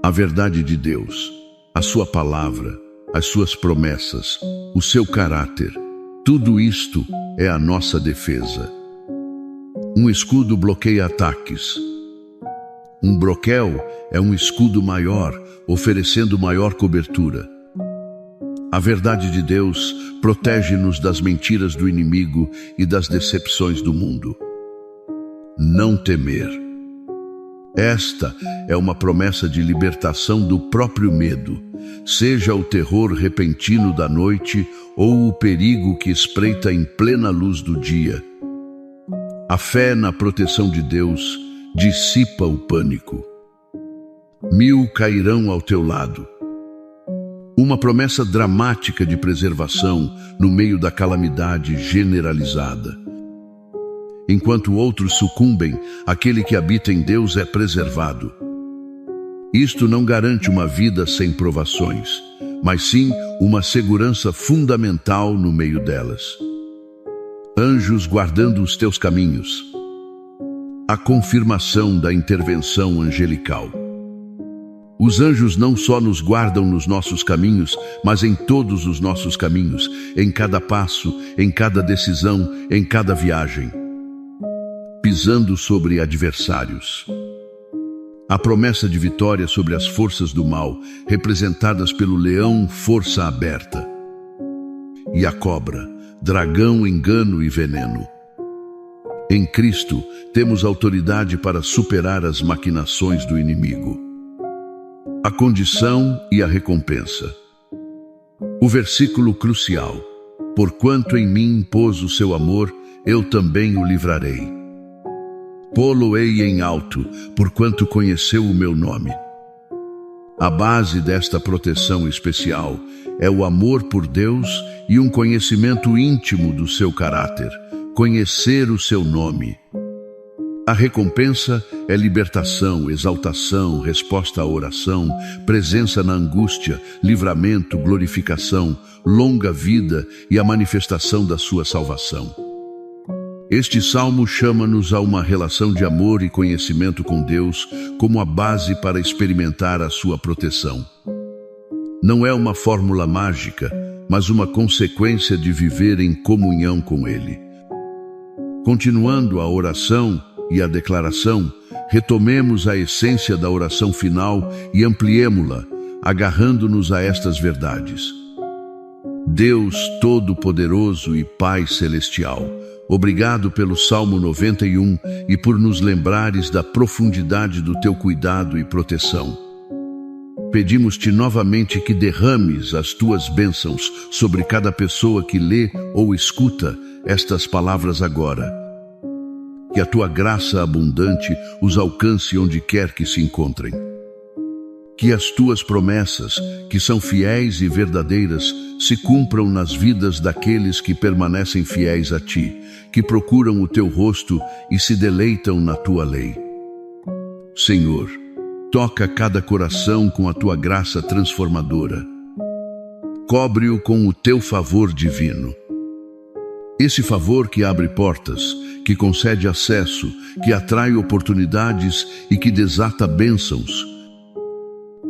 A verdade de Deus, a sua palavra, as suas promessas, o seu caráter, tudo isto é a nossa defesa. Um escudo bloqueia ataques. Um broquel é um escudo maior, oferecendo maior cobertura. A verdade de Deus protege-nos das mentiras do inimigo e das decepções do mundo. Não temer. Esta é uma promessa de libertação do próprio medo, seja o terror repentino da noite ou o perigo que espreita em plena luz do dia. A fé na proteção de Deus dissipa o pânico. 1000 cairão ao teu lado. Uma promessa dramática de preservação no meio da calamidade generalizada. Enquanto outros sucumbem, aquele que habita em Deus é preservado. Isto não garante uma vida sem provações, mas sim uma segurança fundamental no meio delas. Anjos guardando os teus caminhos. A confirmação da intervenção angelical. Os anjos não só nos guardam nos nossos caminhos, mas em todos os nossos caminhos, em cada passo, em cada decisão, em cada viagem. Pisando sobre adversários. A promessa de vitória sobre as forças do mal, representadas pelo leão, força aberta. E a cobra, dragão, engano e veneno. Em Cristo, temos autoridade para superar as maquinações do inimigo. A condição e a recompensa. O versículo crucial. Porquanto em mim pôs o seu amor, eu também o livrarei. Pô-lo-ei em alto, porquanto conheceu o meu nome. A base desta proteção especial é o amor por Deus e um conhecimento íntimo do seu caráter, conhecer o seu nome. A recompensa é libertação, exaltação, resposta à oração, presença na angústia, livramento, glorificação, longa vida e a manifestação da sua salvação. Este salmo chama-nos a uma relação de amor e conhecimento com Deus como a base para experimentar a sua proteção. Não é uma fórmula mágica, mas uma consequência de viver em comunhão com Ele. Continuando a oração e a declaração, retomemos a essência da oração final e ampliemo-la, agarrando-nos a estas verdades. Deus Todo-Poderoso e Pai Celestial, obrigado pelo Salmo 91 e por nos lembrares da profundidade do teu cuidado e proteção. Pedimos-te novamente que derrames as tuas bênçãos sobre cada pessoa que lê ou escuta estas palavras agora. Que a tua graça abundante os alcance onde quer que se encontrem. Que as tuas promessas, que são fiéis e verdadeiras, se cumpram nas vidas daqueles que permanecem fiéis a ti, que procuram o teu rosto e se deleitam na tua lei. Senhor, toca cada coração com a tua graça transformadora. Cobre-o com o teu favor divino. Esse favor que abre portas, que concede acesso, que atrai oportunidades e que desata bênçãos.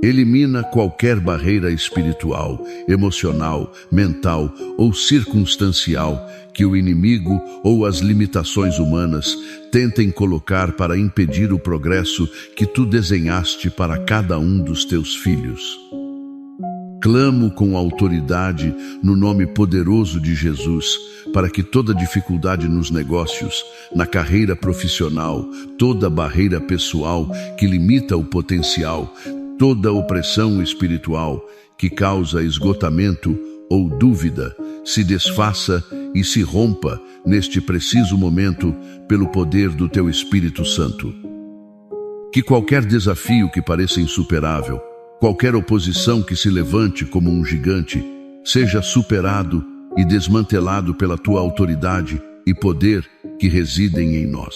Elimina qualquer barreira espiritual, emocional, mental ou circunstancial que o inimigo ou as limitações humanas tentem colocar para impedir o progresso que tu desenhaste para cada um dos teus filhos. Clamo com autoridade no nome poderoso de Jesus para que toda dificuldade nos negócios, na carreira profissional, toda barreira pessoal que limita o potencial, toda opressão espiritual que causa esgotamento ou dúvida se desfaça e se rompa neste preciso momento pelo poder do teu Espírito Santo. Que qualquer desafio que pareça insuperável, qualquer oposição que se levante como um gigante, seja superado e desmantelado pela tua autoridade e poder que residem em nós.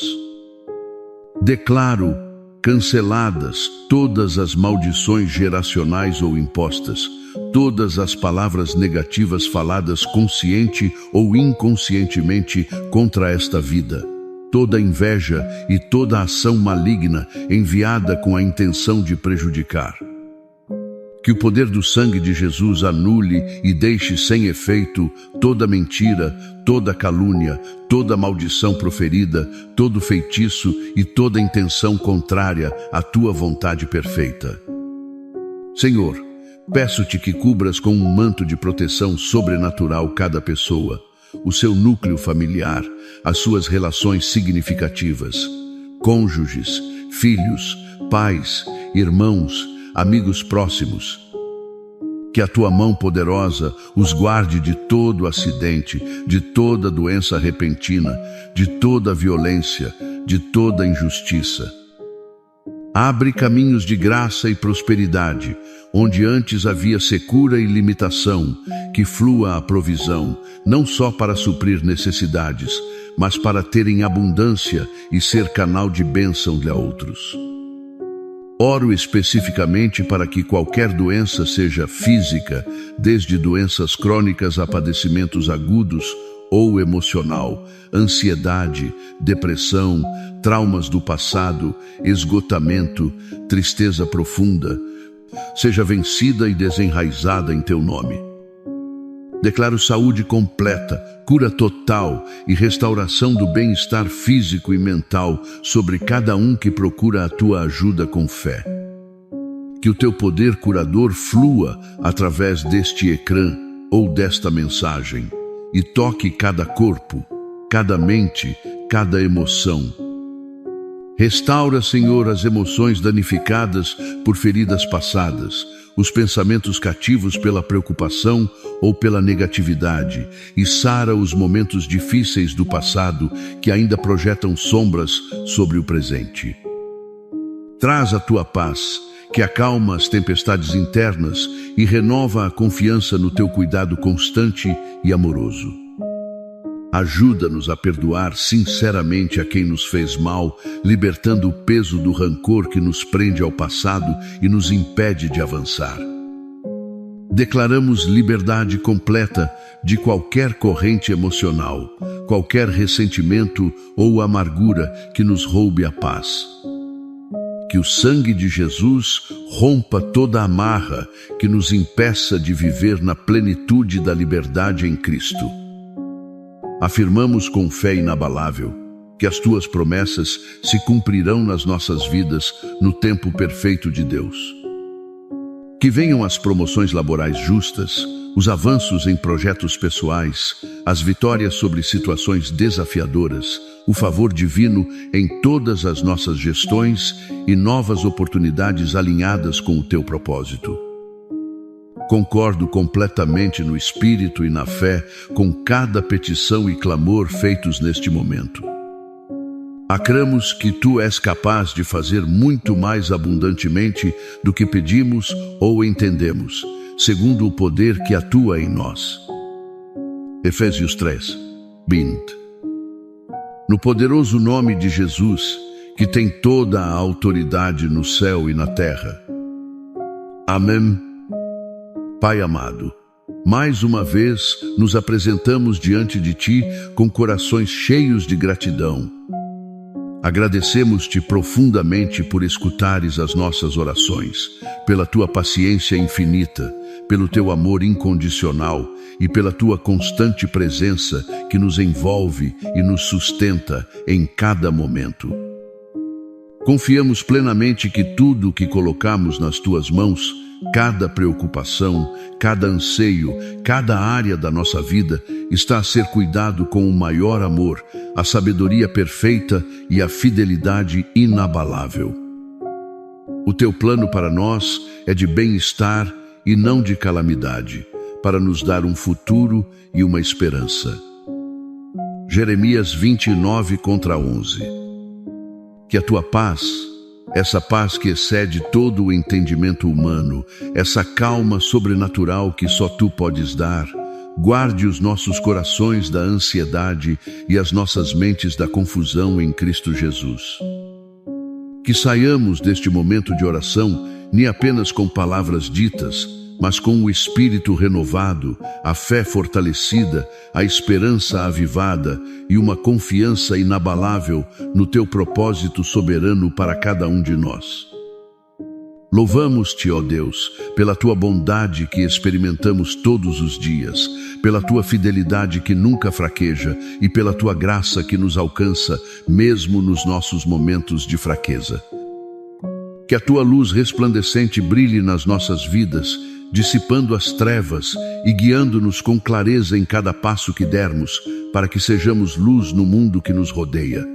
Declaro canceladas todas as maldições geracionais ou impostas, todas as palavras negativas faladas consciente ou inconscientemente contra esta vida, toda inveja e toda ação maligna enviada com a intenção de prejudicar. Que o poder do sangue de Jesus anule e deixe sem efeito toda mentira, toda calúnia, toda maldição proferida, todo feitiço e toda intenção contrária à tua vontade perfeita. Senhor, peço-te que cubras com um manto de proteção sobrenatural cada pessoa, o seu núcleo familiar, as suas relações significativas, cônjuges, filhos, pais, irmãos, amigos próximos. Que a tua mão poderosa os guarde de todo acidente, de toda doença repentina, de toda violência, de toda injustiça. Abre caminhos de graça e prosperidade, onde antes havia secura e limitação, que flua a provisão, não só para suprir necessidades, mas para ter em abundância e ser canal de bênção a outros. Oro especificamente para que qualquer doença, seja física, desde doenças crônicas a padecimentos agudos ou emocional, ansiedade, depressão, traumas do passado, esgotamento, tristeza profunda, seja vencida e desenraizada em teu nome. Declaro saúde completa, cura total e restauração do bem-estar físico e mental sobre cada um que procura a tua ajuda com fé. Que o teu poder curador flua através deste ecrã ou desta mensagem e toque cada corpo, cada mente, cada emoção. Restaura, Senhor, as emoções danificadas por feridas passadas, os pensamentos cativos pela preocupação ou pela negatividade, e sara os momentos difíceis do passado que ainda projetam sombras sobre o presente. Traz a tua paz, que acalma as tempestades internas e renova a confiança no teu cuidado constante e amoroso. Ajuda-nos a perdoar sinceramente a quem nos fez mal, libertando o peso do rancor que nos prende ao passado e nos impede de avançar. Declaramos liberdade completa de qualquer corrente emocional, qualquer ressentimento ou amargura que nos roube a paz. Que o sangue de Jesus rompa toda amarra que nos impeça de viver na plenitude da liberdade em Cristo. Afirmamos com fé inabalável que as tuas promessas se cumprirão nas nossas vidas no tempo perfeito de Deus. Que venham as promoções laborais justas, os avanços em projetos pessoais, as vitórias sobre situações desafiadoras, o favor divino em todas as nossas gestões e novas oportunidades alinhadas com o teu propósito. Concordo completamente no espírito e na fé com cada petição e clamor feitos neste momento. Acramos que tu és capaz de fazer muito mais abundantemente do que pedimos ou entendemos, segundo o poder que atua em nós. Efésios 3, 20. No poderoso nome de Jesus, que tem toda a autoridade no céu e na terra. Amém. Pai amado, mais uma vez nos apresentamos diante de Ti com corações cheios de gratidão. Agradecemos-te profundamente por escutares as nossas orações, pela Tua paciência infinita, pelo Teu amor incondicional e pela Tua constante presença que nos envolve e nos sustenta em cada momento. Confiamos plenamente que tudo o que colocamos nas Tuas mãos, cada preocupação, cada anseio, cada área da nossa vida está a ser cuidado com o maior amor, a sabedoria perfeita e a fidelidade inabalável. O teu plano para nós é de bem-estar e não de calamidade, para nos dar um futuro e uma esperança. Jeremias 29:11. Que a tua paz, essa paz que excede todo o entendimento humano, essa calma sobrenatural que só tu podes dar, guarde os nossos corações da ansiedade e as nossas mentes da confusão em Cristo Jesus. Que saiamos deste momento de oração nem apenas com palavras ditas, mas com o espírito renovado, a fé fortalecida, a esperança avivada e uma confiança inabalável no teu propósito soberano para cada um de nós. Louvamos-te, ó Deus, pela tua bondade que experimentamos todos os dias, pela tua fidelidade que nunca fraqueja e pela tua graça que nos alcança mesmo nos nossos momentos de fraqueza. Que a tua luz resplandecente brilhe nas nossas vidas, dissipando as trevas e guiando-nos com clareza em cada passo que dermos, para que sejamos luz no mundo que nos rodeia.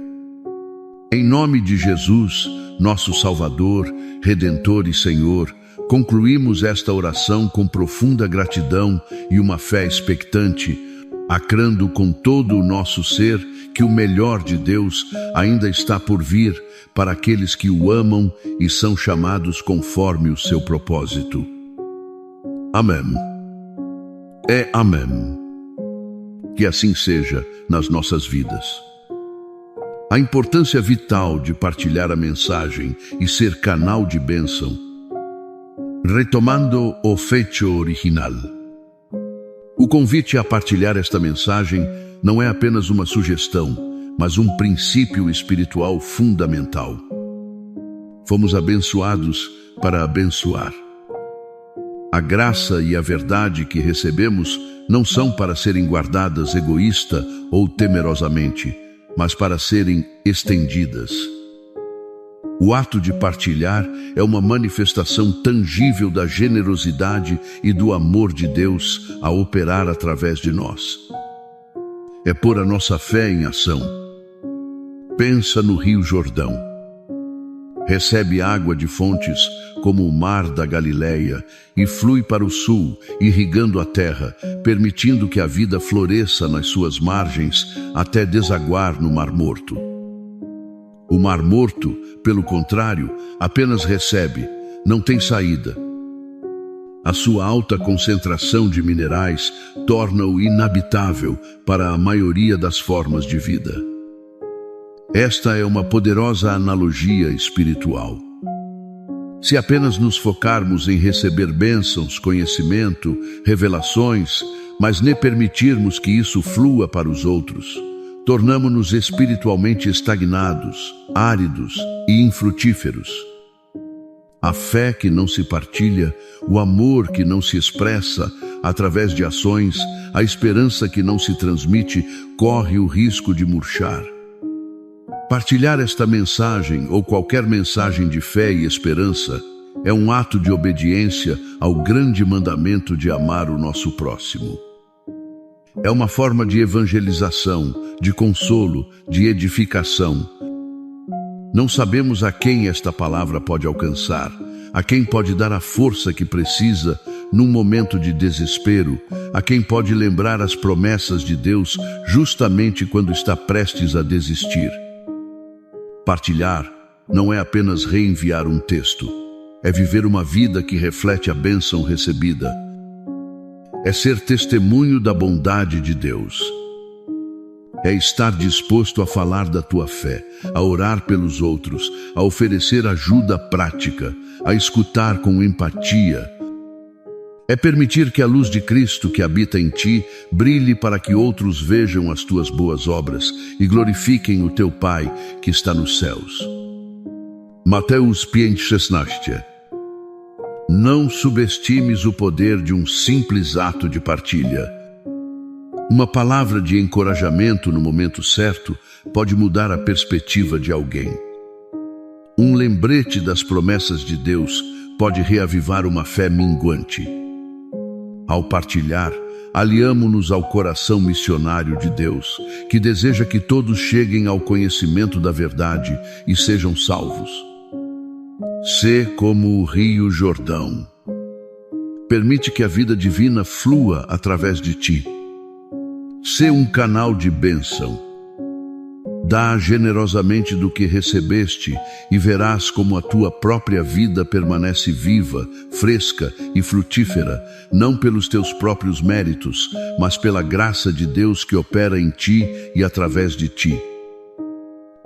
Em nome de Jesus, nosso Salvador, Redentor e Senhor, concluímos esta oração com profunda gratidão e uma fé expectante, acrando com todo o nosso ser que o melhor de Deus ainda está por vir para aqueles que o amam e são chamados conforme o seu propósito. Amém. Amém. Que assim seja nas nossas vidas. A importância vital de partilhar a mensagem e ser canal de bênção. Retomando o fecho original. O convite a partilhar esta mensagem não é apenas uma sugestão, mas um princípio espiritual fundamental. Fomos abençoados para abençoar. A graça e a verdade que recebemos não são para serem guardadas egoísta ou temerosamente, mas para serem estendidas. O ato de partilhar é uma manifestação tangível da generosidade e do amor de Deus a operar através de nós. É pôr a nossa fé em ação. Pensa no Rio Jordão. Recebe água de fontes como o mar da Galileia e flui para o sul, irrigando a terra, permitindo que a vida floresça nas suas margens até desaguar no Mar Morto. O Mar Morto, pelo contrário, apenas recebe, não tem saída. A sua alta concentração de minerais torna-o inabitável para a maioria das formas de vida. Esta é uma poderosa analogia espiritual. Se apenas nos focarmos em receber bênçãos, conhecimento, revelações, mas nem permitirmos que isso flua para os outros, tornamo-nos espiritualmente estagnados, áridos e infrutíferos. A fé que não se partilha, o amor que não se expressa através de ações, a esperança que não se transmite, corre o risco de murchar. Partilhar esta mensagem ou qualquer mensagem de fé e esperança é um ato de obediência ao grande mandamento de amar o nosso próximo. É uma forma de evangelização, de consolo, de edificação. Não sabemos a quem esta palavra pode alcançar, a quem pode dar a força que precisa num momento de desespero, a quem pode lembrar as promessas de Deus justamente quando está prestes a desistir. Partilhar não é apenas reenviar um texto, é viver uma vida que reflete a bênção recebida. É ser testemunho da bondade de Deus. É estar disposto a falar da tua fé, a orar pelos outros, a oferecer ajuda prática, a escutar com empatia. É permitir que a luz de Cristo que habita em ti brilhe para que outros vejam as tuas boas obras e glorifiquem o teu Pai que está nos céus. Mateus 5:16. Não subestimes o poder de um simples ato de partilha. Uma palavra de encorajamento no momento certo pode mudar a perspectiva de alguém. Um lembrete das promessas de Deus pode reavivar uma fé minguante. Ao partilhar, aliamo-nos ao coração missionário de Deus, que deseja que todos cheguem ao conhecimento da verdade e sejam salvos. Sê como o Rio Jordão. Permite que a vida divina flua através de ti. Sê um canal de bênção. Dá generosamente do que recebeste e verás como a tua própria vida permanece viva, fresca e frutífera, não pelos teus próprios méritos, mas pela graça de Deus que opera em ti e através de ti.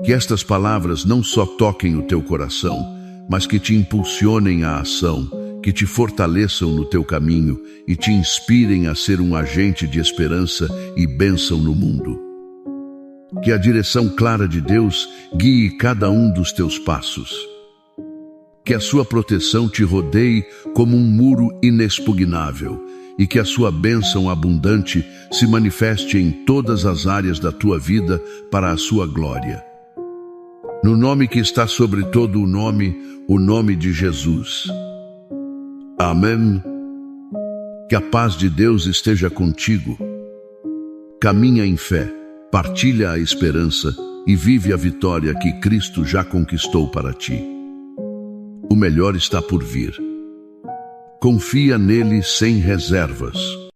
Que estas palavras não só toquem o teu coração, mas que te impulsionem à ação, que te fortaleçam no teu caminho e te inspirem a ser um agente de esperança e bênção no mundo. Que a direção clara de Deus guie cada um dos teus passos. Que a sua proteção te rodeie como um muro inexpugnável e que a sua bênção abundante se manifeste em todas as áreas da tua vida para a sua glória. No nome que está sobre todo o nome de Jesus. Amém. Que a paz de Deus esteja contigo. Caminha em fé, partilha a esperança e vive a vitória que Cristo já conquistou para ti. O melhor está por vir. Confia nele sem reservas.